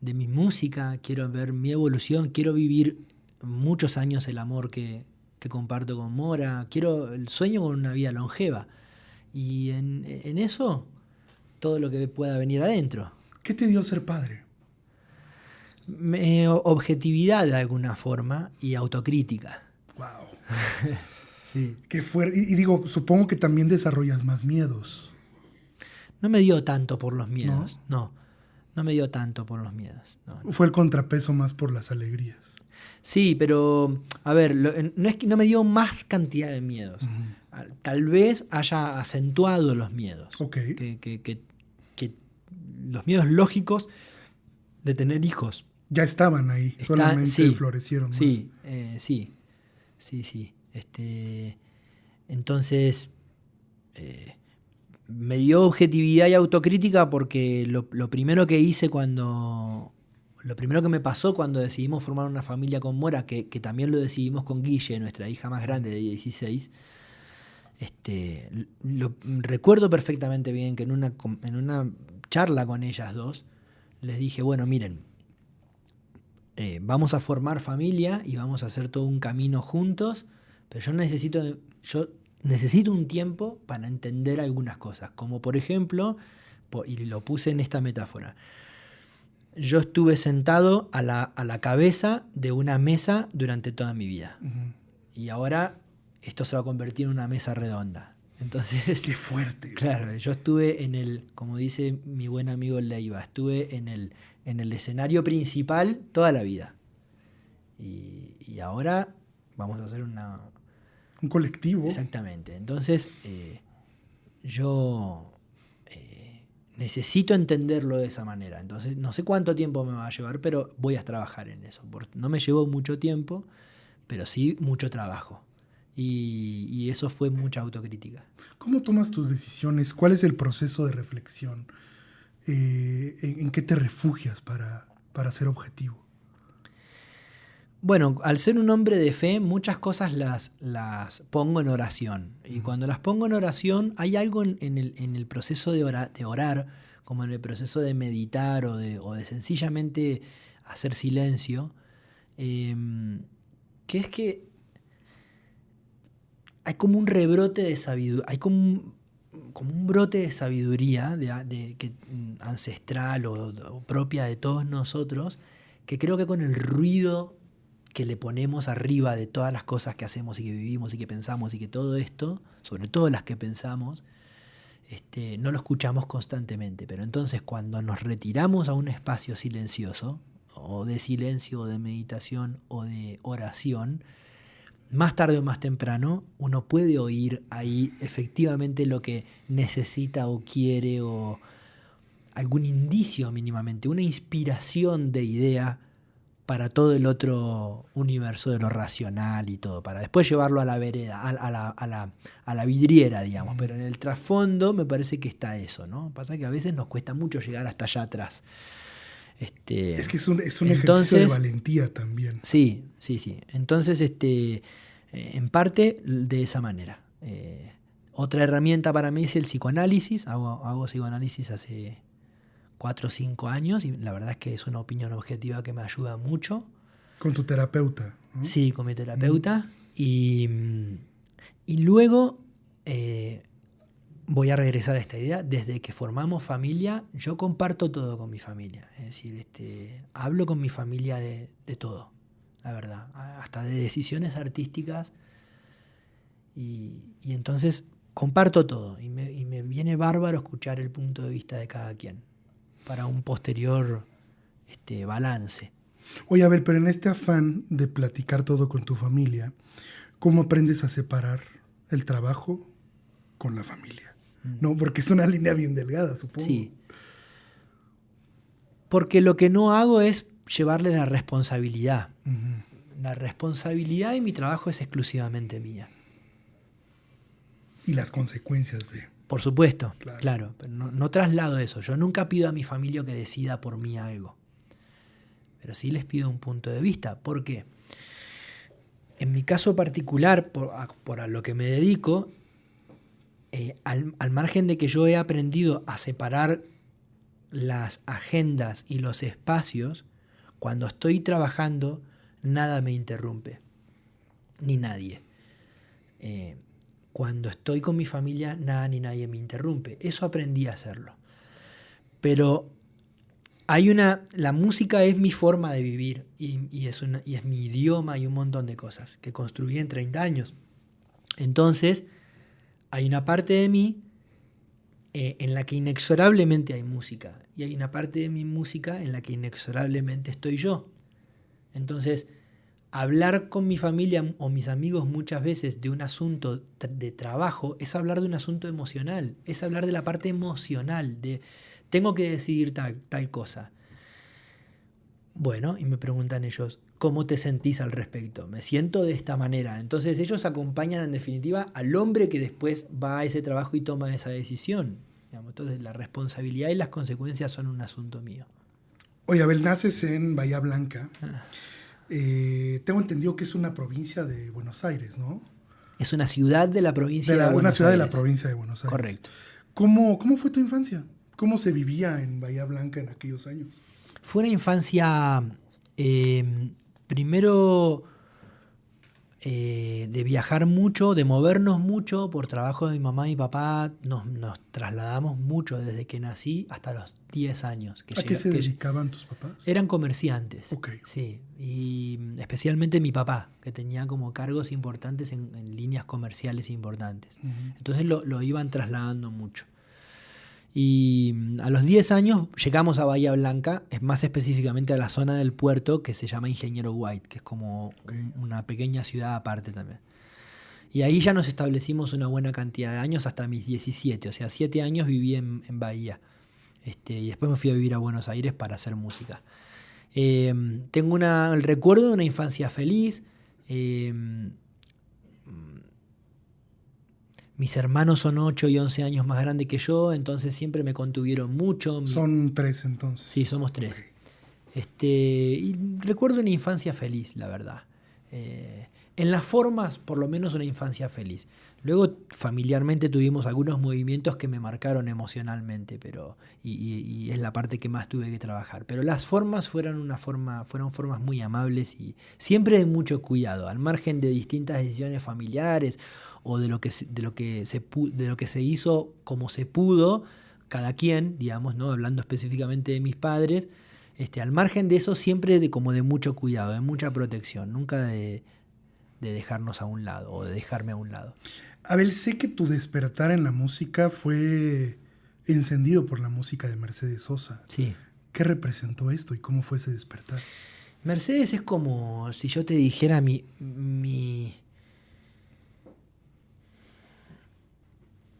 mi música, quiero ver mi evolución, quiero vivir muchos años el amor que comparto con Mora, el sueño con una vida longeva. Y en eso, todo lo que pueda venir adentro. ¿Qué te dio ser padre? Objetividad de alguna forma y autocrítica. Wow. Sí. Qué fuerte. Y digo, supongo que también desarrollas más miedos. No me dio tanto por los miedos, no me dio tanto por los miedos. No. Fue el contrapeso más por las alegrías. Sí, pero, a ver, no es que no me dio más cantidad de miedos. Uh-huh. Tal vez haya acentuado los miedos. Okay. Que los miedos lógicos de tener hijos. Ya estaban ahí, solamente florecieron más. Sí. Entonces, me dio objetividad y autocrítica porque lo primero que hice lo primero que me pasó cuando decidimos formar una familia con Mora, que también lo decidimos con Guille, nuestra hija más grande de 16, recuerdo perfectamente bien que en una charla con ellas dos, les dije, bueno, miren, vamos a formar familia y vamos a hacer todo un camino juntos, pero yo necesito un tiempo para entender algunas cosas, como por ejemplo, y lo puse en esta metáfora, yo estuve sentado a la cabeza de una mesa durante toda mi vida. Uh-huh. Y ahora esto se va a convertir en una mesa redonda. Entonces, ¡qué fuerte! Claro, yo estuve como dice mi buen amigo Leiva, estuve en el escenario principal toda la vida. Y ahora vamos a hacer un colectivo. Exactamente. Entonces, yo necesito entenderlo de esa manera. Entonces, no sé cuánto tiempo me va a llevar, pero voy a trabajar en eso. No me llevó mucho tiempo, pero sí mucho trabajo. Y eso fue mucha autocrítica. ¿Cómo tomas tus decisiones? ¿Cuál es el proceso de reflexión? ¿En qué te refugias para ser objetivo? Bueno, al ser un hombre de fe, muchas cosas las pongo en oración. Y cuando las pongo en oración, hay algo en el proceso de orar, como en el proceso de meditar o de sencillamente hacer silencio, que es que hay como un rebrote de sabiduría, hay como un brote de sabiduría ancestral o propia de todos nosotros, que creo que con el ruido que le ponemos arriba de todas las cosas que hacemos y que vivimos y que pensamos y que todo esto, sobre todo las que pensamos, no lo escuchamos constantemente. Pero entonces cuando nos retiramos a un espacio silencioso, o de silencio, o de meditación, o de oración, más tarde o más temprano uno puede oír ahí efectivamente lo que necesita o quiere, o algún indicio mínimamente, una inspiración de idea para todo el otro universo de lo racional y todo, para después llevarlo a la vereda, a la vidriera, digamos. Pero en el trasfondo me parece que está eso, ¿no? Pasa que a veces nos cuesta mucho llegar hasta allá atrás. Es que es un ejercicio de valentía también. Sí. Entonces, en parte de esa manera. Otra herramienta para mí es el psicoanálisis. Hago psicoanálisis hace 4 o 5 años y la verdad es que es una opinión objetiva que me ayuda mucho. Con tu terapeuta, ¿no? Sí, con mi terapeuta. Y luego voy a regresar a esta idea. Desde que formamos familia, yo comparto todo con mi familia. Es decir, hablo con mi familia de todo, la verdad. Hasta de decisiones artísticas. Y entonces comparto todo. Y me viene bárbaro escuchar el punto de vista de cada quien para un posterior balance. Oye, a ver, pero en este afán de platicar todo con tu familia, ¿cómo aprendes a separar el trabajo con la familia? ¿No? Porque es una línea bien delgada, supongo. Sí. Porque lo que no hago es llevarle la responsabilidad. Uh-huh. La responsabilidad de mi trabajo es exclusivamente mía. Y las consecuencias de... Por supuesto, claro. Pero no traslado eso. Yo nunca pido a mi familia que decida por mí algo. Pero sí les pido un punto de vista. ¿Por qué? En mi caso particular, por a lo que me dedico, al margen de que yo he aprendido a separar las agendas y los espacios, cuando estoy trabajando, nada me interrumpe. Ni nadie. Cuando estoy con mi familia, nada ni nadie me interrumpe. Eso aprendí a hacerlo. Pero la música es mi forma de vivir y es mi idioma y un montón de cosas que construí en 30 años. Entonces, hay una parte de mí en la que inexorablemente hay música y hay una parte de mi música en la que inexorablemente estoy yo. Entonces, hablar con mi familia o mis amigos muchas veces de un asunto de trabajo es hablar de un asunto emocional, es hablar de la parte emocional, de tengo que decidir tal cosa. Bueno, y me preguntan ellos, ¿cómo te sentís al respecto? Me siento de esta manera. Entonces ellos acompañan en definitiva al hombre que después va a ese trabajo y toma esa decisión. Entonces la responsabilidad y las consecuencias son un asunto mío. Oye, Abel, naces en Bahía Blanca. Tengo entendido que es una provincia de Buenos Aires, ¿no? Es una ciudad de la provincia de Buenos Aires. Una ciudad de la provincia de Buenos Aires. Correcto. ¿Cómo fue tu infancia? ¿Cómo se vivía en Bahía Blanca en aquellos años? Fue una infancia, primero, de viajar mucho, de movernos mucho. Por trabajo de mi mamá y mi papá nos trasladamos mucho desde que nací hasta los 10 años. ¿A qué se dedicaban tus papás? Eran comerciantes. Okay. Sí, y especialmente mi papá, que tenía como cargos importantes en líneas comerciales importantes. Uh-huh. Entonces lo iban trasladando mucho. Y a los 10 años llegamos a Bahía Blanca, más específicamente a la zona del puerto que se llama Ingeniero White, que es como una pequeña ciudad aparte también. Y ahí ya nos establecimos una buena cantidad de años hasta mis 17, o sea, 7 años viví en Bahía. Y después me fui a vivir a Buenos Aires para hacer música. Tengo el recuerdo de una infancia feliz. Mis hermanos son 8 y 11 años más grandes que yo, entonces siempre me contuvieron mucho. Son 3 entonces. Sí, somos 3. Y recuerdo una infancia feliz, la verdad. En las formas, por lo menos una infancia feliz. Luego, familiarmente, tuvimos algunos movimientos que me marcaron emocionalmente, y es la parte que más tuve que trabajar. Pero las formas fueron formas muy amables y siempre de mucho cuidado, al margen de distintas decisiones familiares o de lo que se hizo como se pudo, cada quien, digamos, ¿no? Hablando específicamente de mis padres, al margen de eso siempre como de mucho cuidado, de mucha protección, nunca de dejarnos a un lado o de dejarme a un lado. Abel, sé que tu despertar en la música fue encendido por la música de Mercedes Sosa. Sí. ¿Qué representó esto y cómo fue ese despertar? Mercedes es como si yo te dijera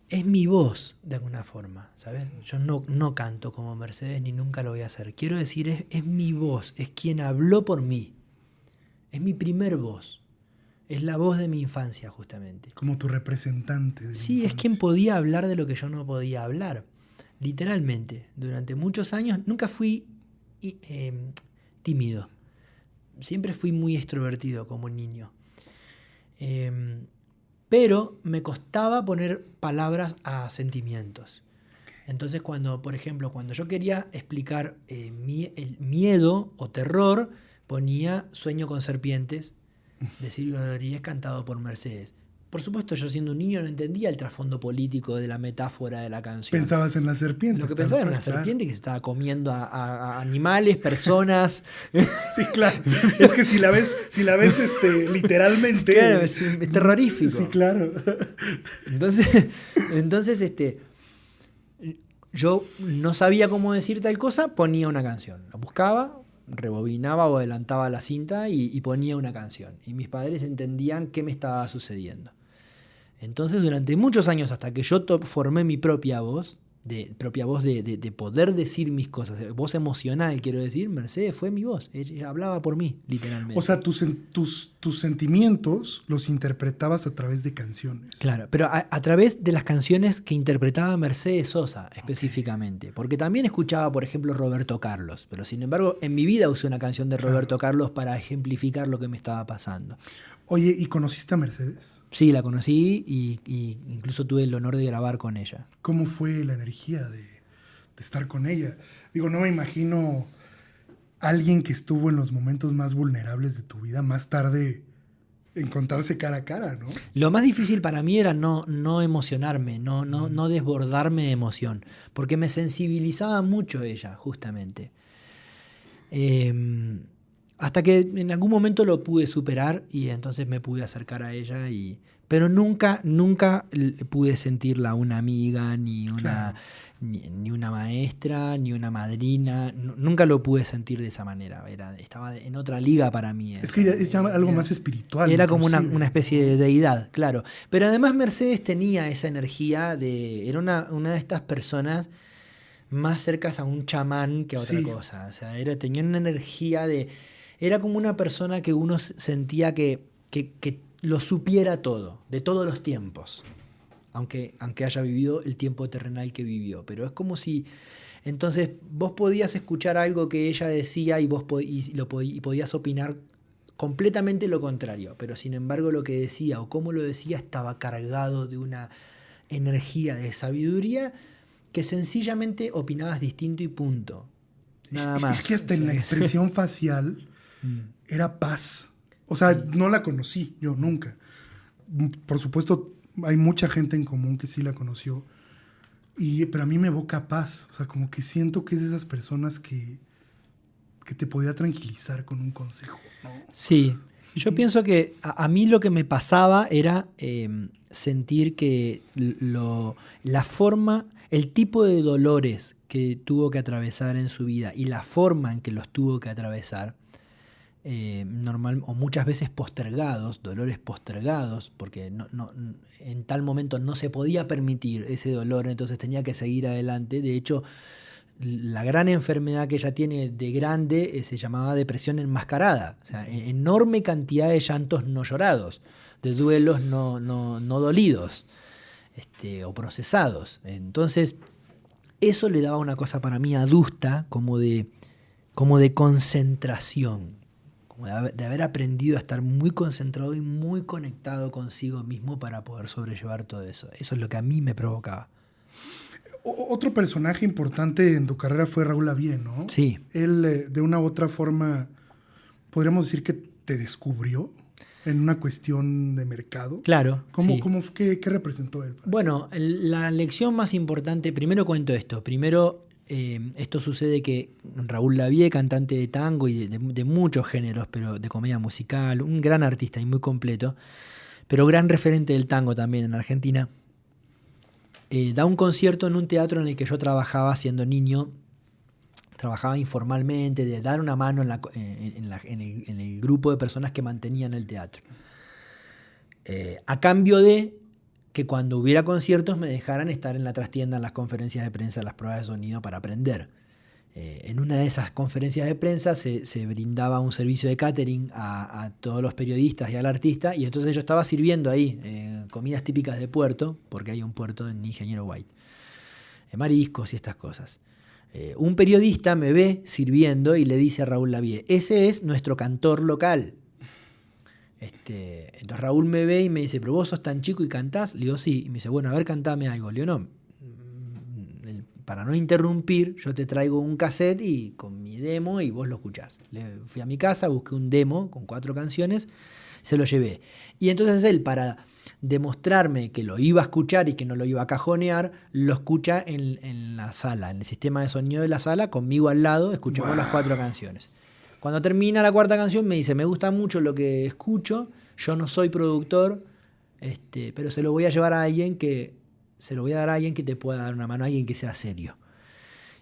es mi voz, de alguna forma, ¿sabes? Yo no canto como Mercedes ni nunca lo voy a hacer. Quiero decir, es mi voz, es quien habló por mí. Es mi primer voz. Es la voz de mi infancia, justamente. Como tu representante. Sí, es quien podía hablar de lo que yo no podía hablar. Literalmente. Durante muchos años nunca fui tímido. Siempre fui muy extrovertido como niño. pero me costaba poner palabras a sentimientos. Entonces, por ejemplo, cuando yo quería explicar el miedo o terror, ponía Sueño con serpientes de Silvio Rodríguez cantado por Mercedes. Por supuesto, yo siendo un niño no entendía el trasfondo político de la metáfora de la canción. Pensabas en la serpiente. Lo que pensaba era una serpiente que se estaba comiendo a animales, personas. Sí, claro. Es que si la ves literalmente. Claro, es terrorífico. Sí, claro. Entonces, yo no sabía cómo decir tal cosa, ponía una canción. La buscaba, rebobinaba o adelantaba la cinta y ponía una canción. Y mis padres entendían qué me estaba sucediendo. Entonces, durante muchos años, hasta que yo formé mi propia voz de poder decir mis cosas, voz emocional, quiero decir, Mercedes fue mi voz. Ella hablaba por mí, literalmente. O sea, tus sentimientos los interpretabas a través de canciones. Claro, pero a través de las canciones que interpretaba Mercedes Sosa, específicamente. Porque también escuchaba, por ejemplo, Roberto Carlos. Pero, sin embargo, en mi vida usé una canción de Roberto Carlos para ejemplificar lo que me estaba pasando. Oye, ¿y conociste a Mercedes? Sí, la conocí y incluso tuve el honor de grabar con ella. ¿Cómo fue la energía de estar con ella? Digo, no me imagino alguien que estuvo en los momentos más vulnerables de tu vida, más tarde encontrarse cara a cara, ¿no? Lo más difícil para mí era no emocionarme, no desbordarme de emoción, porque me sensibilizaba mucho ella, justamente. Hasta que en algún momento lo pude superar y entonces me pude acercar a ella, pero nunca pude sentirla una amiga, ni una maestra, ni una madrina. Nunca lo pude sentir de esa manera. Estaba en otra liga para mí. Es que es algo más espiritual. Era como una especie de deidad, claro. Pero además Mercedes tenía esa energía era una de estas personas más cercas a un chamán que a otra cosa. O sea, tenía una energía era como una persona que uno sentía que lo supiera todo, de todos los tiempos, aunque haya vivido el tiempo terrenal que vivió. Pero es como si, entonces, vos podías escuchar algo que ella decía y podías opinar completamente lo contrario, pero sin embargo lo que decía o cómo lo decía estaba cargado de una energía de sabiduría que sencillamente opinabas distinto y punto. Nada más. Es que hasta en la expresión facial era paz. O sea, no la conocí, yo nunca. Por supuesto, hay mucha gente en común que sí la conoció. Pero a mí me evoca paz. O sea, como que siento que es de esas personas que te podía tranquilizar con un consejo, ¿no? Sí. Yo pienso que a mí lo que me pasaba era sentir que la forma, el tipo de dolores que tuvo que atravesar en su vida y la forma en que los tuvo que atravesar, normal o muchas veces postergados, dolores postergados, porque en tal momento no se podía permitir ese dolor, entonces tenía que seguir adelante. De hecho, la gran enfermedad que ella tiene de grande se llamaba depresión enmascarada, o sea, enorme cantidad de llantos no llorados, de duelos no dolidos, o procesados. Entonces, eso le daba una cosa para mí adusta, como de concentración, como de haber aprendido a estar muy concentrado y muy conectado consigo mismo para poder sobrellevar todo eso. Eso es lo que a mí me provocaba. Otro personaje importante en tu carrera fue Raúl Lavie, ¿no? Sí. Él, de una u otra forma, podríamos decir que te descubrió en una cuestión de mercado. Claro. ¿Qué representó él? Bueno, la lección más importante, primero cuento esto. Primero, esto sucede que Raúl Lavie, cantante de tango y de muchos géneros, pero de comedia musical, un gran artista y muy completo, pero gran referente del tango también en Argentina, da un concierto en un teatro en el que yo trabajaba siendo niño. Trabajaba informalmente, de dar una mano en el grupo de personas que mantenían el teatro. A cambio de que cuando hubiera conciertos me dejaran estar en la trastienda, en las conferencias de prensa, en las pruebas de sonido para aprender. En una de esas conferencias de prensa se brindaba un servicio de catering a todos los periodistas y al artista, y entonces yo estaba sirviendo ahí comidas típicas de puerto, porque hay un puerto en Ingeniero White, mariscos y estas cosas. Un periodista me ve sirviendo y le dice a Raúl Lavie: ese es nuestro cantor local. Entonces Raúl me ve y me dice, pero vos sos tan chico y cantás. Le digo, sí. Y me dice, bueno, a ver, cantame algo. Le digo, no, para no interrumpir, yo te traigo un cassette y con mi demo y vos lo escuchás. Fui a mi casa, busqué un demo con 4 canciones, se lo llevé. Y entonces él, para demostrarme que lo iba a escuchar y que no lo iba a cajonear, lo escucha en la sala, en el sistema de sonido de la sala, conmigo al lado, escuchamos las 4 canciones. Cuando termina la 4ª canción me dice, me gusta mucho lo que escucho, yo no soy productor, pero se lo voy a llevar a alguien que te pueda dar una mano, a alguien que sea serio.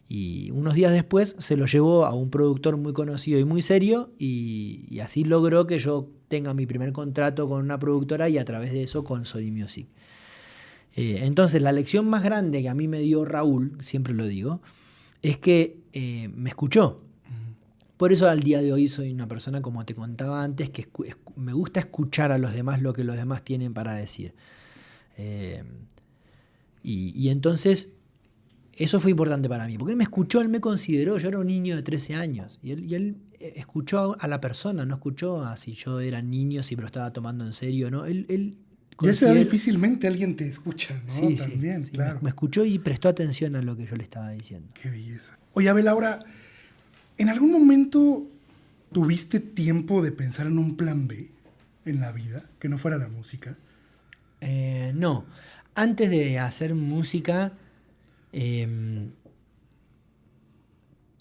Y unos días después se lo llevó a un productor muy conocido y muy serio, y así logró que yo tenga mi primer contrato con una productora y a través de eso con Sony Music. Entonces la lección más grande que a mí me dio Raúl, siempre lo digo, es que me escuchó. Por eso al día de hoy soy una persona, como te contaba antes, que me gusta escuchar a los demás lo que los demás tienen para decir. Y entonces eso fue importante para mí, porque él me escuchó, él me consideró, yo era un niño de 13 años, y él escuchó a la persona, no escuchó a si yo era niño, si me lo estaba tomando en serio, ¿no? Él y eso difícilmente alguien te escucha, ¿no? Sí, también, sí, claro. Me escuchó y prestó atención a lo que yo le estaba diciendo. Qué belleza. Oye, Abel, ahora, ¿en algún momento tuviste tiempo de pensar en un plan B en la vida, que no fuera la música? No. Antes de hacer música,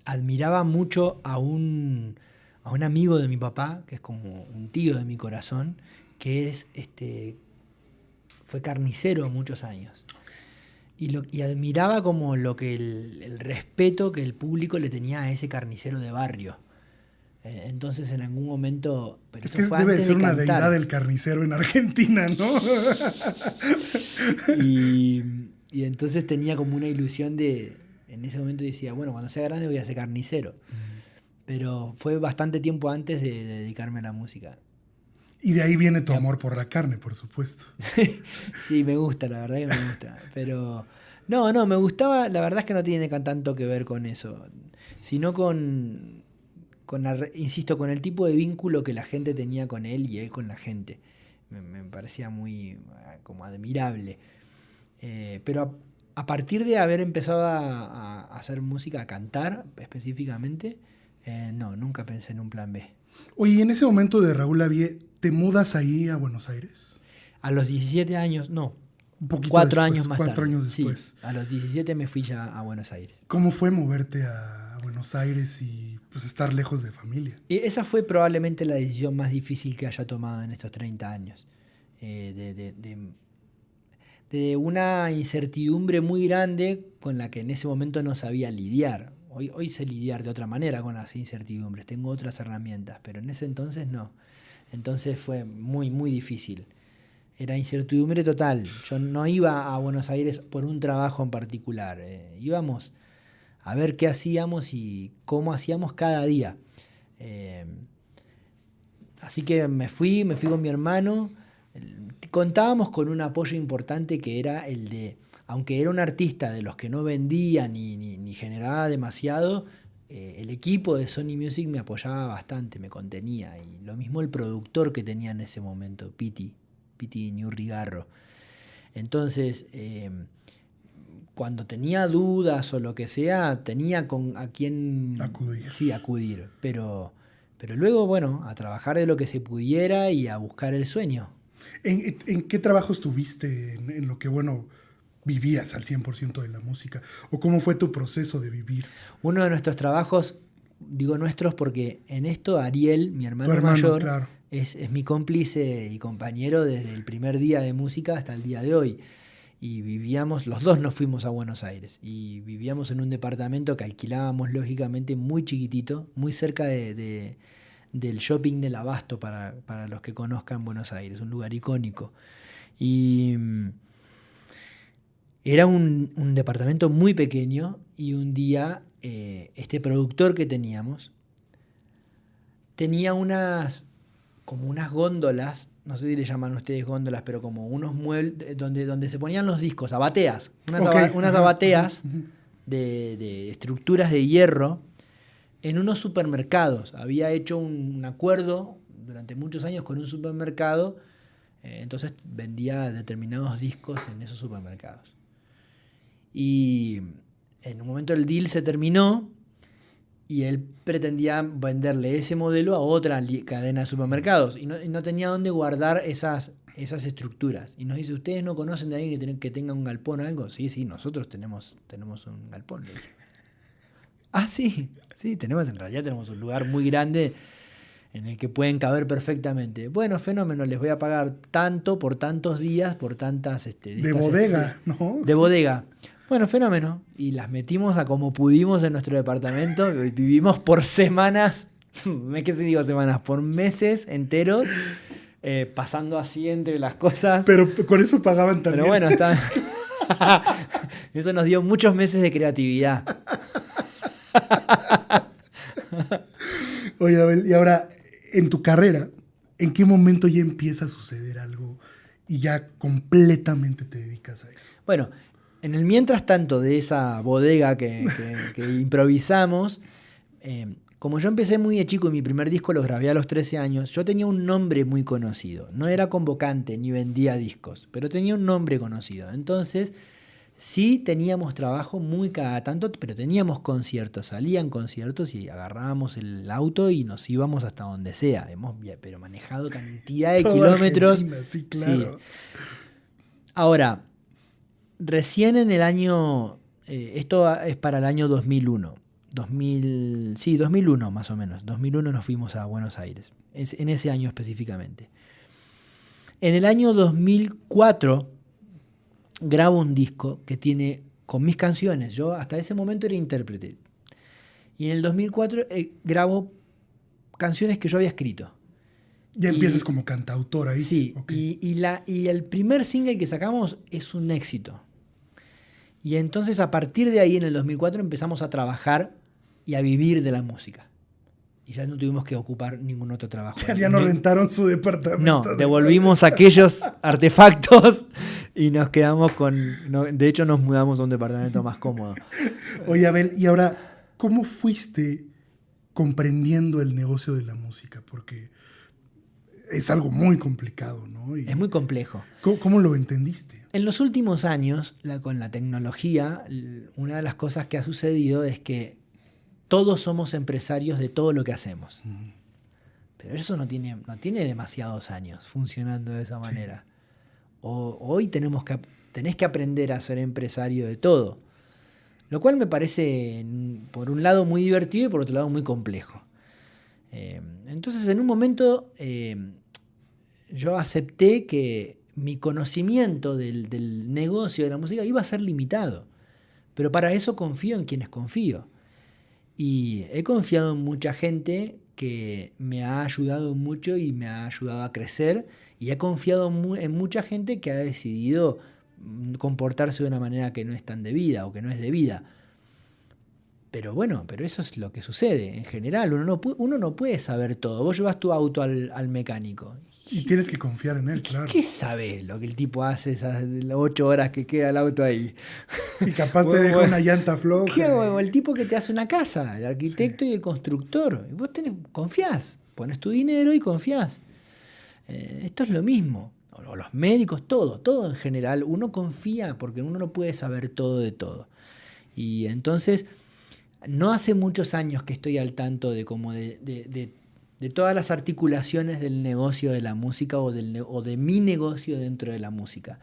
admiraba mucho a un amigo de mi papá, que es como un tío de mi corazón, que fue carnicero muchos años. Y admiraba como el respeto que el público le tenía a ese carnicero de barrio. Entonces en algún momento... Pero es que debe ser una deidad del carnicero en Argentina, ¿no? y entonces tenía como una ilusión en ese momento decía, bueno, cuando sea grande voy a ser carnicero. Pero fue bastante tiempo antes de dedicarme a la música. Y de ahí viene tu amor por la carne, por supuesto. Sí, me gusta, la verdad que me gusta. Pero no, me gustaba, la verdad es que no tiene tanto que ver con eso, sino insisto, con el tipo de vínculo que la gente tenía con él y él con la gente. Me parecía muy como admirable. Pero a partir de haber empezado a hacer música, a cantar específicamente, no, nunca pensé en un plan B. Oye, en ese momento de Raúl Lavie, ¿te mudas ahí a Buenos Aires? A los 17 años, no. Un poquito 4 después, años más 4 tarde. años después. Sí, a los 17 me fui ya a Buenos Aires. ¿Cómo fue moverte a Buenos Aires y pues estar lejos de familia? Y esa fue probablemente la decisión más difícil que haya tomado en estos 30 años. De una incertidumbre muy grande con la que en ese momento no sabía lidiar. Hoy sé lidiar de otra manera con las incertidumbres, tengo otras herramientas, pero en ese entonces no. Entonces fue muy, muy difícil. Era incertidumbre total. Yo no iba a Buenos Aires por un trabajo en particular. Íbamos a ver qué hacíamos y cómo hacíamos cada día. Así que me fui con mi hermano. Contábamos con un apoyo importante que era el de, aunque era un artista de los que no vendía ni generaba demasiado, el equipo de Sony Music me apoyaba bastante, me contenía. Y lo mismo el productor que tenía en ese momento, Piti Ñurrigarro. Entonces, cuando tenía dudas o lo que sea, tenía a quién acudir. Pero luego, bueno, a trabajar de lo que se pudiera y a buscar el sueño. ¿En qué trabajos tuviste en lo que, bueno, vivías al 100% de la música? ¿O cómo fue tu proceso de vivir? Uno de nuestros trabajos, digo nuestros porque en esto Ariel, mi hermano mayor, claro, es mi cómplice y compañero desde el primer día de música hasta el día de hoy. Y vivíamos, los dos nos fuimos a Buenos Aires y vivíamos en un departamento que alquilábamos lógicamente muy chiquitito, muy cerca del shopping del Abasto, para los que conozcan Buenos Aires, un lugar icónico. Y era un departamento muy pequeño y un día este productor que teníamos tenía unas góndolas, no sé si le llaman ustedes góndolas, pero como unos muebles donde se ponían los discos, abateas, unas abateas de estructuras de hierro en unos supermercados. Había hecho un acuerdo durante muchos años con un supermercado, entonces vendía determinados discos en esos supermercados. Y en un momento el deal se terminó y él pretendía venderle ese modelo a otra cadena de supermercados y no tenía dónde guardar esas estructuras. Y nos dice, ¿ustedes no conocen de alguien que tenga un galpón o algo? Sí, nosotros tenemos un galpón. Ah, sí, en realidad tenemos un lugar muy grande en el que pueden caber perfectamente. Bueno, fenómeno, les voy a pagar tanto por tantos días, por tantas... de bodega, ¿no? De bodega. Bueno, fenómeno. Y las metimos a como pudimos en nuestro departamento. Vivimos por semanas, ¿qué se digo semanas? Por meses enteros, pasando así entre las cosas. Pero con eso pagaban también. Pero bueno, eso nos dio muchos meses de creatividad. Oye, Abel, y ahora, en tu carrera, ¿en qué momento ya empieza a suceder algo y ya completamente te dedicas a eso? Bueno, en el mientras tanto de esa bodega que improvisamos, como yo empecé muy de chico y mi primer disco lo grabé a los 13 años, yo tenía un nombre muy conocido. No era convocante ni vendía discos, pero tenía un nombre conocido. Entonces, sí teníamos trabajo muy cada tanto, pero teníamos conciertos, salían conciertos y agarrábamos el auto y nos íbamos hasta donde sea. Hemos pero manejado cantidad de kilómetros. Argentina, sí, claro. Sí. Ahora, recién en el año, esto es para el año 2001. 2001 más o menos. 2001 nos fuimos a Buenos Aires, en ese año específicamente. En el año 2004 grabo un disco que tiene con mis canciones. Yo hasta ese momento era intérprete. Y en el 2004 grabo canciones que yo había escrito. Ya empiezas como cantautor ahí. Sí, okay. y el primer single que sacamos es un éxito. Y entonces a partir de ahí, en el 2004, empezamos a trabajar y a vivir de la música. Y ya no tuvimos que ocupar ningún otro trabajo. Ya no rentaron su departamento. No, devolvimos aquellos artefactos y nos quedamos de hecho, nos mudamos a un departamento más cómodo. Oye, Abel, y ahora, ¿cómo fuiste comprendiendo el negocio de la música? Porque es algo muy complicado, ¿no? Es muy complejo. ¿Cómo lo entendiste? En los últimos años, con la tecnología, una de las cosas que ha sucedido es que todos somos empresarios de todo lo que hacemos. Pero eso no tiene demasiados años funcionando de esa manera. Hoy tenés que aprender a ser empresario de todo. Lo cual me parece, por un lado, muy divertido y por otro lado, muy complejo. Entonces, en un momento, yo acepté que mi conocimiento del negocio de la música iba a ser limitado. Pero para eso confío en quienes confío. Y he confiado en mucha gente que me ha ayudado mucho y me ha ayudado a crecer. Y he confiado en mucha gente que ha decidido comportarse de una manera que no es tan debida o que no es debida. Pero bueno, eso es lo que sucede. En general, uno no puede saber todo. Vos llevas tu auto al mecánico. Y tienes que confiar en él, claro. ¿Qué sabes lo que el tipo hace esas 8 horas que queda el auto ahí? Y capaz te deja una llanta floja. ¿Qué hago? El tipo que te hace una casa, el arquitecto y el constructor. Y vos confías, pones tu dinero y confías. Esto es lo mismo. O los médicos, todo en general. Uno confía porque uno no puede saber todo de todo. Y entonces, no hace muchos años que estoy al tanto de todas las articulaciones del negocio de la música o de mi negocio dentro de la música.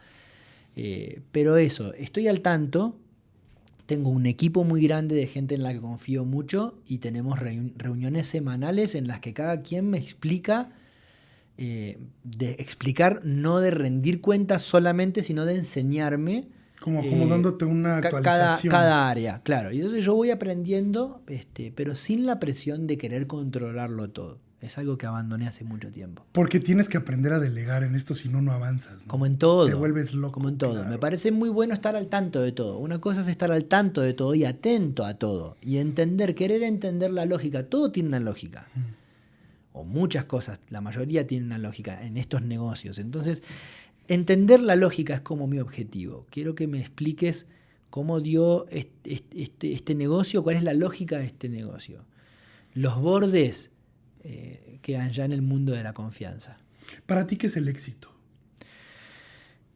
Pero eso, estoy al tanto, tengo un equipo muy grande de gente en la que confío mucho y tenemos reuniones semanales en las que cada quien me explica, de explicar, no de rendir cuentas solamente, sino de enseñarme. Como dándote una actualización. Cada área, claro. Y entonces yo voy aprendiendo, pero sin la presión de querer controlarlo todo. Es algo que abandoné hace mucho tiempo. Porque tienes que aprender a delegar en esto, si no, no avanzas, ¿no? Como en todo. Te vuelves loco. Como en todo. Claro. Me parece muy bueno estar al tanto de todo. Una cosa es estar al tanto de todo y atento a todo. Y querer entender la lógica. Todo tiene una lógica. O muchas cosas, la mayoría tienen una lógica en estos negocios. Entonces, entender la lógica es como mi objetivo. Quiero que me expliques cómo dio este negocio, cuál es la lógica de este negocio. Los bordes quedan ya en el mundo de la confianza. ¿Para ti qué es el éxito?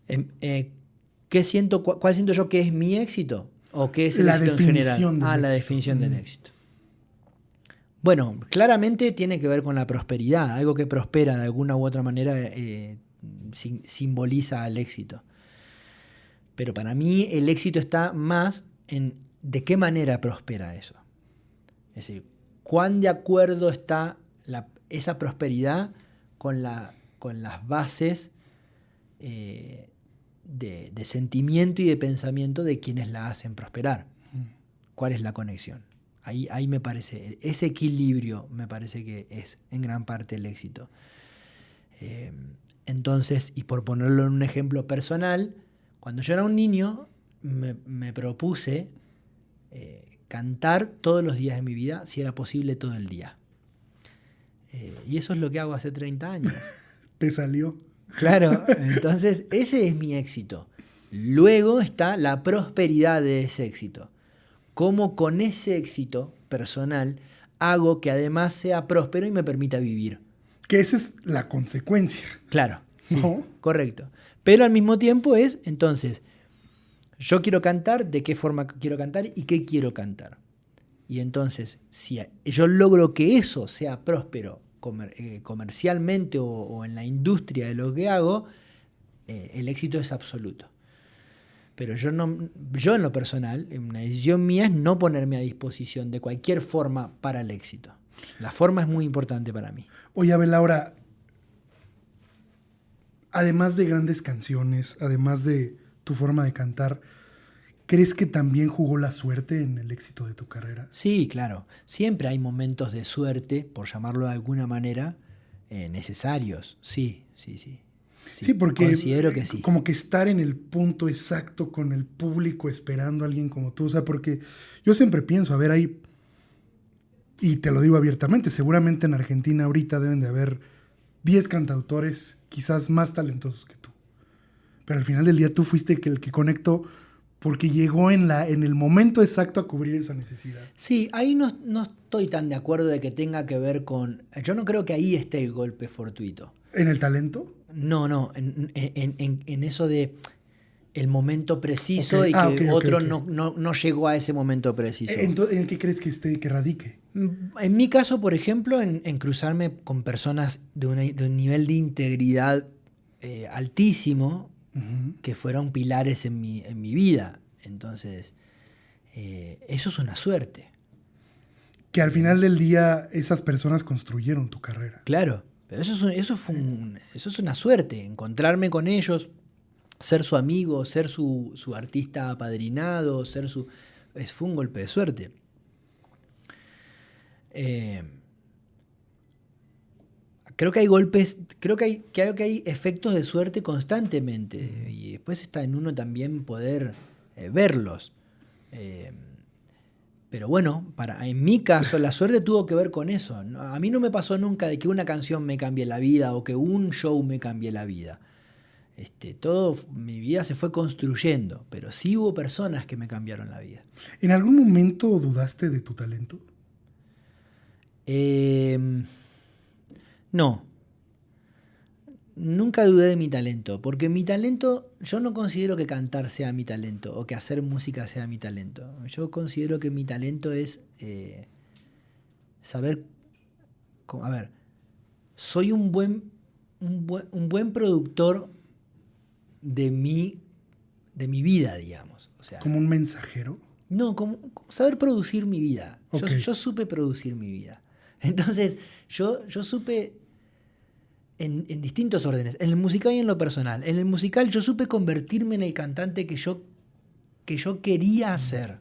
¿Cuál siento yo que es mi éxito? ¿O qué es el La éxito en general? definición del La éxito. definición del éxito. Bueno, claramente tiene que ver con la prosperidad. Algo que prospera de alguna u otra manera simboliza al éxito. Pero para mí el éxito está más en de qué manera prospera eso. Es decir, cuán de acuerdo está esa prosperidad con las bases de sentimiento y de pensamiento de quienes la hacen prosperar. ¿Cuál es la conexión? Ahí me parece, ese equilibrio me parece que es en gran parte el éxito. Entonces, y por ponerlo en un ejemplo personal, cuando yo era un niño me propuse cantar todos los días de mi vida, si era posible todo el día. Y eso es lo que hago hace 30 años. ¿Te salió? Claro, entonces ese es mi éxito. Luego está la prosperidad de ese éxito. Cómo con ese éxito personal hago que además sea próspero y me permita vivir. Que esa es la consecuencia. Claro, sí, ¿No? correcto. Pero al mismo tiempo es, entonces, yo quiero cantar, de qué forma quiero cantar y qué quiero cantar. Y entonces, si yo logro que eso sea próspero comercialmente o en la industria de lo que hago, el éxito es absoluto. Pero yo en lo personal, una decisión mía es no ponerme a disposición de cualquier forma para el éxito. La forma es muy importante para mí. Oye, Abel, ahora, además de grandes canciones, además de tu forma de cantar, ¿crees que también jugó la suerte en el éxito de tu carrera? Sí, claro. Siempre hay momentos de suerte, por llamarlo de alguna manera, necesarios. Sí. Sí, porque considero que sí. Como que estar en el punto exacto con el público esperando a alguien como tú. O sea, porque yo siempre pienso, a ver, ahí, y te lo digo abiertamente, seguramente en Argentina ahorita deben de haber 10 cantautores quizás más talentosos que tú. Pero al final del día tú fuiste el que conectó porque llegó en el momento exacto a cubrir esa necesidad. Sí, ahí no estoy tan de acuerdo de que tenga que ver con... Yo no creo que ahí esté el golpe fortuito. ¿En el talento? No, en eso de el momento preciso, Okay. y que otro okay. No llegó a ese momento preciso. ¿En qué crees que radique? En mi caso, por ejemplo, en cruzarme con personas de un nivel de integridad altísimo, Uh-huh. que fueron pilares en mi vida. Entonces, eso es una suerte. Que al final del día esas personas construyeron tu carrera. Claro, pero eso es una suerte, encontrarme con ellos, ser su amigo, ser su artista apadrinado, fue un golpe de suerte. Creo que hay golpes, creo que hay efectos de suerte constantemente, y después está en uno también poder verlos. Pero bueno, en mi caso la suerte tuvo que ver con eso. A mí no me pasó nunca de que una canción me cambie la vida o que un show me cambie la vida. Mi vida se fue construyendo, pero sí hubo personas que me cambiaron la vida. ¿En algún momento dudaste de tu talento? No. Nunca dudé de mi talento, porque mi talento, yo no considero que cantar sea mi talento o que hacer música sea mi talento. Yo considero que mi talento es saber... A ver, soy un buen productor de mi vida, digamos. O sea, ¿Como un mensajero? No, como saber producir mi vida. Okay. Yo supe producir mi vida. Entonces, yo supe en distintos órdenes, en el musical y en lo personal. En el musical yo supe convertirme en el cantante que yo quería ser.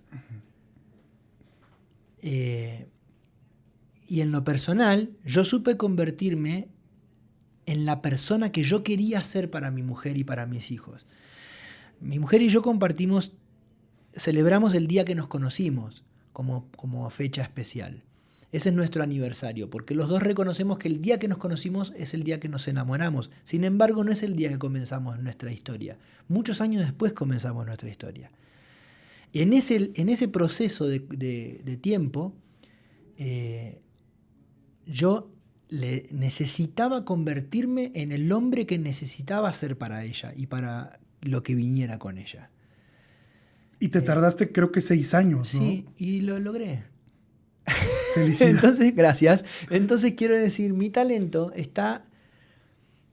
Y en lo personal, yo supe convertirme en la persona que yo quería ser para mi mujer y para mis hijos. Mi mujer y yo celebramos el día que nos conocimos como fecha especial. Ese es nuestro aniversario, porque los dos reconocemos que el día que nos conocimos es el día que nos enamoramos. Sin embargo, no es el día que comenzamos nuestra historia. Muchos años después comenzamos nuestra historia. Y en ese proceso de tiempo, yo necesitaba convertirme en el hombre que necesitaba ser para ella y para lo que viniera con ella. Y te tardaste creo que 6 años, ¿no? Sí, y lo logré. Felicidades. Entonces, gracias. Entonces quiero decir, mi talento está...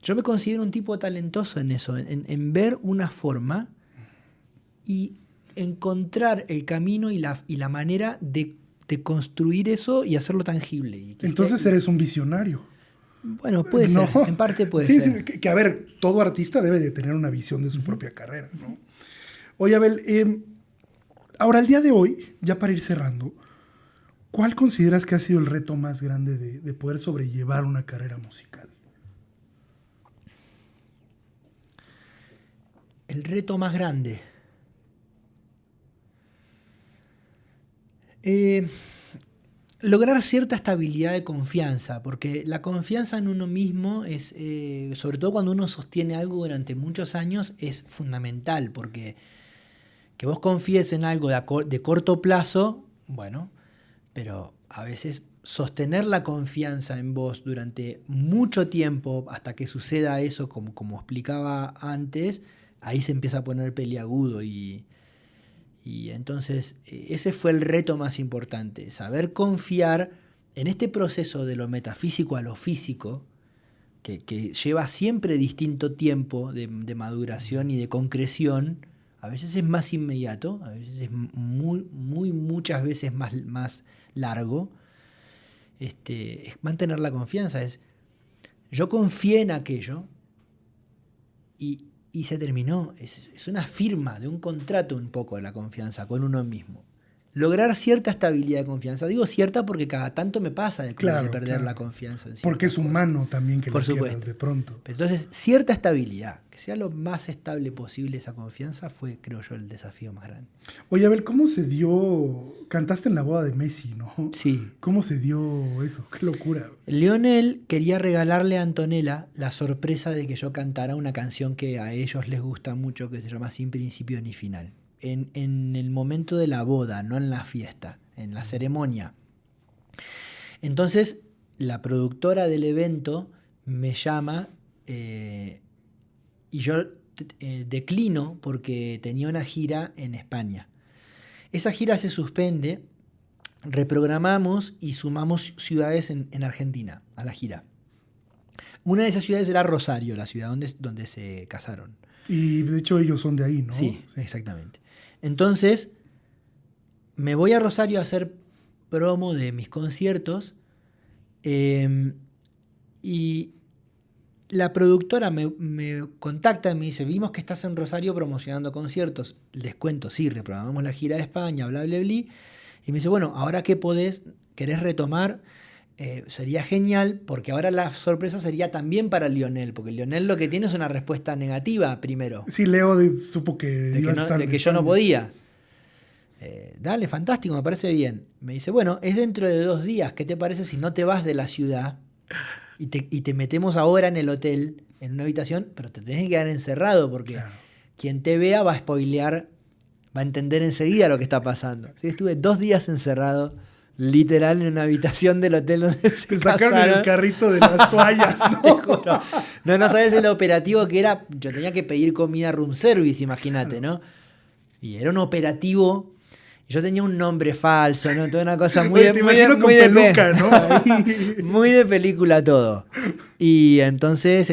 Yo me considero un tipo talentoso en eso, en ver una forma y encontrar el camino y la manera de construir eso y hacerlo tangible. Y entonces eres un visionario. Bueno, puede ser, en parte puede ser. Sí, que a ver, todo artista debe de tener una visión de su propia carrera, ¿no? Oye, Abel, ahora, el día de hoy, ya para ir cerrando, ¿cuál consideras que ha sido el reto más grande de poder sobrellevar una carrera musical? El reto más grande. Lograr cierta estabilidad de confianza, porque la confianza en uno mismo es, sobre todo cuando uno sostiene algo durante muchos años, es fundamental, porque que vos confíes en algo de corto plazo, bueno, pero a veces sostener la confianza en vos durante mucho tiempo, hasta que suceda eso, como explicaba antes, ahí se empieza a poner peliagudo y entonces ese fue el reto más importante, saber confiar en este proceso de lo metafísico a lo físico, que lleva siempre distinto tiempo de maduración y de concreción. A veces es más inmediato, a veces es muchas veces más largo. Es mantener la confianza, yo confié en aquello y se terminó. Es una firma de un contrato un poco de la confianza con uno mismo. Lograr cierta estabilidad de confianza. Digo cierta porque cada tanto me pasa de perder la confianza. Porque es humano también que Por lo supuesto. pierdas de pronto. Pero entonces, cierta estabilidad, que sea lo más estable posible esa confianza, fue, creo yo, el desafío más grande. Oye, Abel, ¿cómo se dio? Cantaste en la boda de Messi, ¿no? Sí. ¿Cómo se dio eso? ¡Qué locura! Lionel quería regalarle a Antonella la sorpresa de que yo cantara una canción que a ellos les gusta mucho, que se llama Sin Principio ni Final. En el momento de la boda, no en la fiesta, en la ceremonia. Entonces, la productora del evento me llama y yo declino porque tenía una gira en España. Esa gira se suspende, reprogramamos y sumamos ciudades en Argentina a la gira. Una de esas ciudades era Rosario, la ciudad donde se casaron. Y de hecho ellos son de ahí, ¿no? Sí, exactamente. Entonces, me voy a Rosario a hacer promo de mis conciertos y la productora me contacta y me dice, vimos que estás en Rosario promocionando conciertos. Les cuento, sí, reprogramamos la gira de España, bla, bla, bla. Y me dice, bueno, ahora que querés retomar, sería genial, porque ahora la sorpresa sería también para Lionel, porque Lionel lo que tiene es una respuesta negativa primero. Sí, Leo supo que ibas a estar de que yo no podía. Dale, fantástico, me parece bien. Me dice, bueno, es dentro de 2 días, ¿qué te parece si no te vas de la ciudad y te metemos ahora en el hotel, en una habitación, pero te tenés que quedar encerrado porque quien te vea va a spoilear, va a entender enseguida lo que está pasando? Así que estuve 2 días encerrado, literal, en una habitación del hotel donde se sacaron el carrito de las toallas, ¿no? Te juro. No sabes el operativo que era. Yo tenía que pedir comida room service, imagínate, ¿no? Y era un operativo. Y yo tenía un nombre falso, ¿no? Toda una cosa muy de peluca, ¿no? Muy de película todo. Y entonces,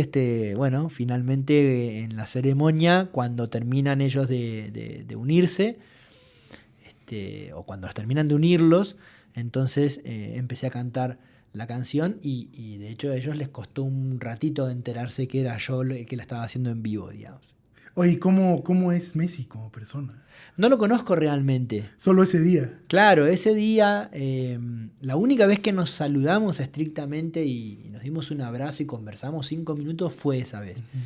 bueno, finalmente en la ceremonia, cuando terminan ellos de unirse, o cuando los terminan de unirlos, entonces empecé a cantar la canción y de hecho a ellos les costó un ratito de enterarse que era yo el que la estaba haciendo en vivo, digamos. Oye, ¿cómo es Messi como persona? No lo conozco realmente. ¿Solo ese día? Claro, ese día, la única vez que nos saludamos estrictamente y nos dimos un abrazo y conversamos 5 minutos fue esa vez. Uh-huh.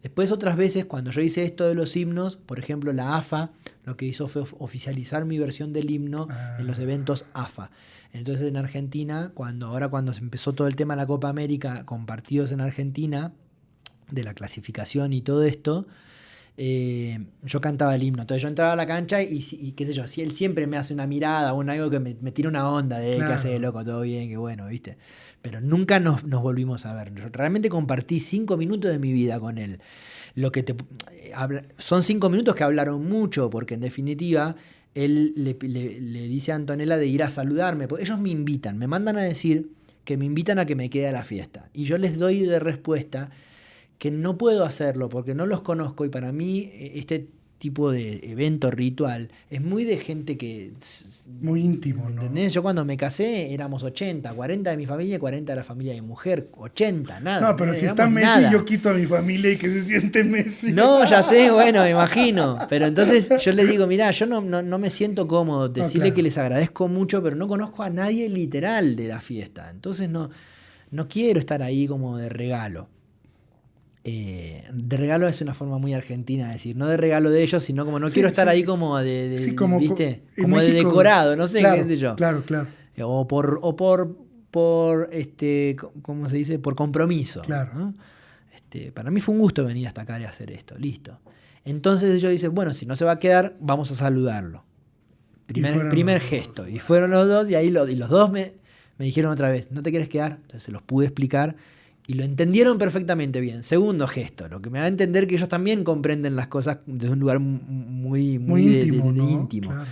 Después otras veces, cuando yo hice esto de los himnos, por ejemplo la AFA, lo que hizo fue oficializar mi versión del himno en los eventos AFA. Entonces en Argentina, cuando se empezó todo el tema de la Copa América con partidos en Argentina, de la clasificación y todo esto, yo cantaba el himno. Entonces yo entraba a la cancha y qué sé yo, si él siempre me hace una mirada o algo que me tira una onda de que hace de loco, todo bien, qué bueno, ¿viste? Pero nunca nos volvimos a ver. Yo realmente compartí 5 minutos de mi vida con él. Son 5 minutos que hablaron mucho, porque en definitiva él le dice a Antonella de ir a saludarme, porque ellos me invitan, me mandan a decir que me invitan a que me quede a la fiesta. Y yo les doy de respuesta que no puedo hacerlo porque no los conozco, y para mí este tipo de evento ritual es muy de gente que... Muy íntimo, ¿no? ¿Entendés? Yo cuando me casé éramos 80, 40 de mi familia y 40 de la familia de mi mujer. 80, nada. No, pero si está Messi, nada. Yo quito a mi familia y que se siente Messi. No, ya sé, bueno, me imagino. Pero entonces yo les digo, mirá, yo no me siento cómodo decirle que les agradezco mucho, pero no conozco a nadie literal de la fiesta. Entonces no quiero estar ahí como de regalo. De regalo es una forma muy argentina de decir, no de regalo de ellos, sino como quiero estar ahí como ¿viste? Como México, de decorado, no sé, claro, qué sé yo. Claro. O por ¿cómo se dice? Por compromiso. Claro. ¿no? Para mí fue un gusto venir hasta acá y hacer esto, listo. Entonces ellos dicen, bueno, si no se va a quedar, vamos a saludarlo. Primer gesto. Y fueron los dos, y ahí los dos me dijeron otra vez, ¿no te quieres quedar? Entonces se los pude explicar. Y lo entendieron perfectamente bien. Segundo gesto, lo que me da a entender que ellos también comprenden las cosas desde un lugar muy íntimo. ¿no? Íntimo. Claro.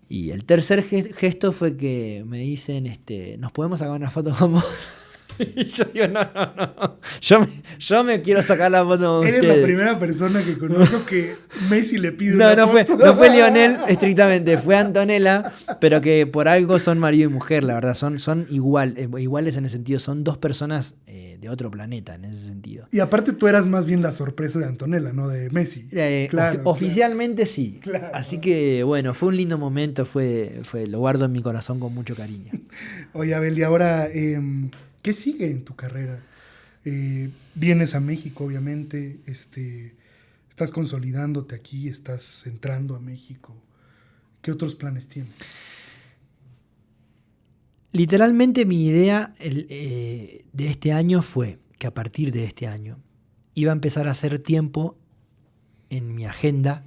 Y el tercer gesto fue que me dicen, ¿nos podemos sacar una foto con vos? Y yo digo, no. Yo me quiero sacar la foto con Eres ustedes. la primera persona que conozco que Messi le pide una foto. No fue Lionel estrictamente, fue Antonella, pero que por algo son marido y mujer, la verdad. Son iguales en ese sentido. Son dos personas de otro planeta en ese sentido. Y aparte tú eras más bien la sorpresa de Antonella, no de Messi. Oficialmente sí. Claro. Así que bueno, fue un lindo momento, lo guardo en mi corazón con mucho cariño. Oye, Abel, y ahora, ¿qué sigue en tu carrera? Vienes a México, obviamente, estás consolidándote aquí, estás entrando a México. ¿Qué otros planes tienes? Literalmente mi idea de este año fue que a partir de este año iba a empezar a hacer tiempo en mi agenda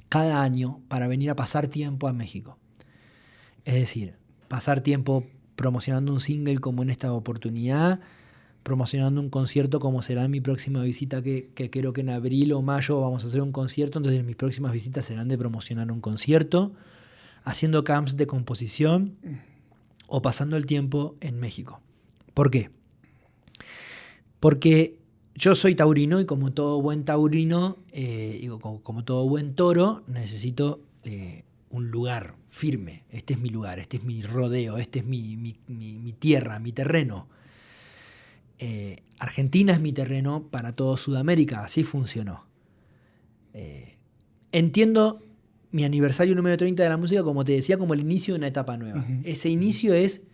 cada año para venir a pasar tiempo a México. Es decir, pasar tiempo promocionando un single como en esta oportunidad, promocionando un concierto como será mi próxima visita, que creo que en abril o mayo vamos a hacer un concierto, entonces mis próximas visitas serán de promocionar un concierto, haciendo camps de composición o pasando el tiempo en México. ¿Por qué? Porque yo soy taurino y como todo buen taurino, como todo buen toro, necesito un lugar firme. Este es mi lugar, este es mi rodeo, este es mi tierra, mi terreno. Argentina es mi terreno para todo Sudamérica, así funcionó. Entiendo mi aniversario número 30 de la música, como te decía, como el inicio de una etapa nueva. Uh-huh. Ese inicio es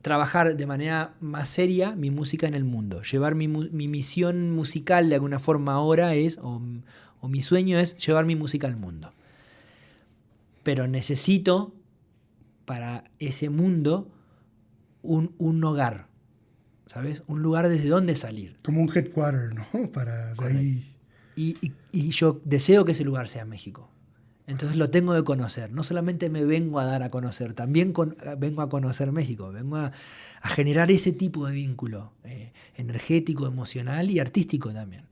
trabajar de manera más seria mi música en el mundo. Llevar mi misión musical de alguna forma ahora es, o mi sueño es llevar mi música al mundo. Pero necesito para ese mundo un hogar, ¿sabes? Un lugar desde donde salir. Como un headquarter, ¿no? Para de ahí. Y yo deseo que ese lugar sea México. Entonces lo tengo de conocer. No solamente me vengo a dar a conocer, también vengo a conocer México. Vengo a generar ese tipo de vínculo energético, emocional y artístico también.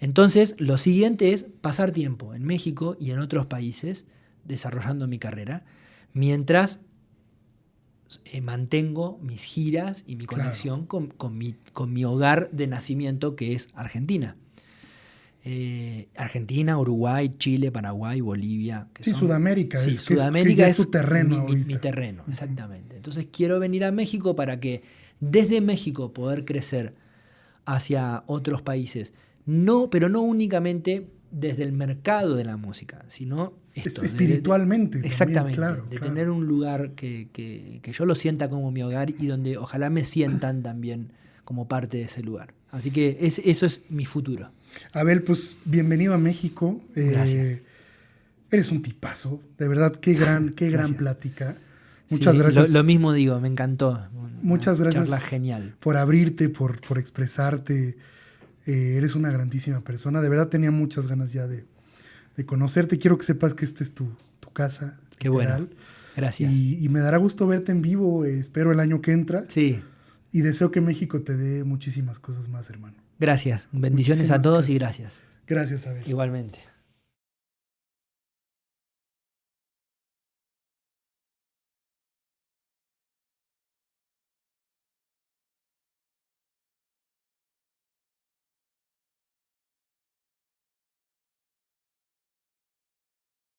Entonces lo siguiente es pasar tiempo en México y en otros países desarrollando mi carrera, mientras mantengo mis giras y mi conexión con mi hogar de nacimiento, que es Argentina. Argentina, Uruguay, Chile, Paraguay, Bolivia. Sudamérica. Sí, Sudamérica es tu terreno. Mi terreno, exactamente. Entonces quiero venir a México para que desde México poder crecer hacia otros países. Pero no únicamente desde el mercado de la música, sino espiritualmente. Exactamente. También, claro. Tener un lugar que yo lo sienta como mi hogar y donde ojalá me sientan también como parte de ese lugar. Así que eso es mi futuro. Abel, pues bienvenido a México. Gracias. Eres un tipazo, de verdad, qué gran plática. Muchas gracias. Lo mismo digo, me encantó. Muchas gracias. Charla genial. Por abrirte, por expresarte. Eres una grandísima persona. De verdad tenía muchas ganas ya de conocerte. Quiero que sepas que esta es tu casa. Qué literal. bueno. Gracias. Y me dará gusto verte en vivo. Espero el año que entra. Sí. Y deseo que México te dé muchísimas cosas más, hermano. Gracias. Bendiciones Muchísimas a todos y gracias. Gracias, Abel. Igualmente.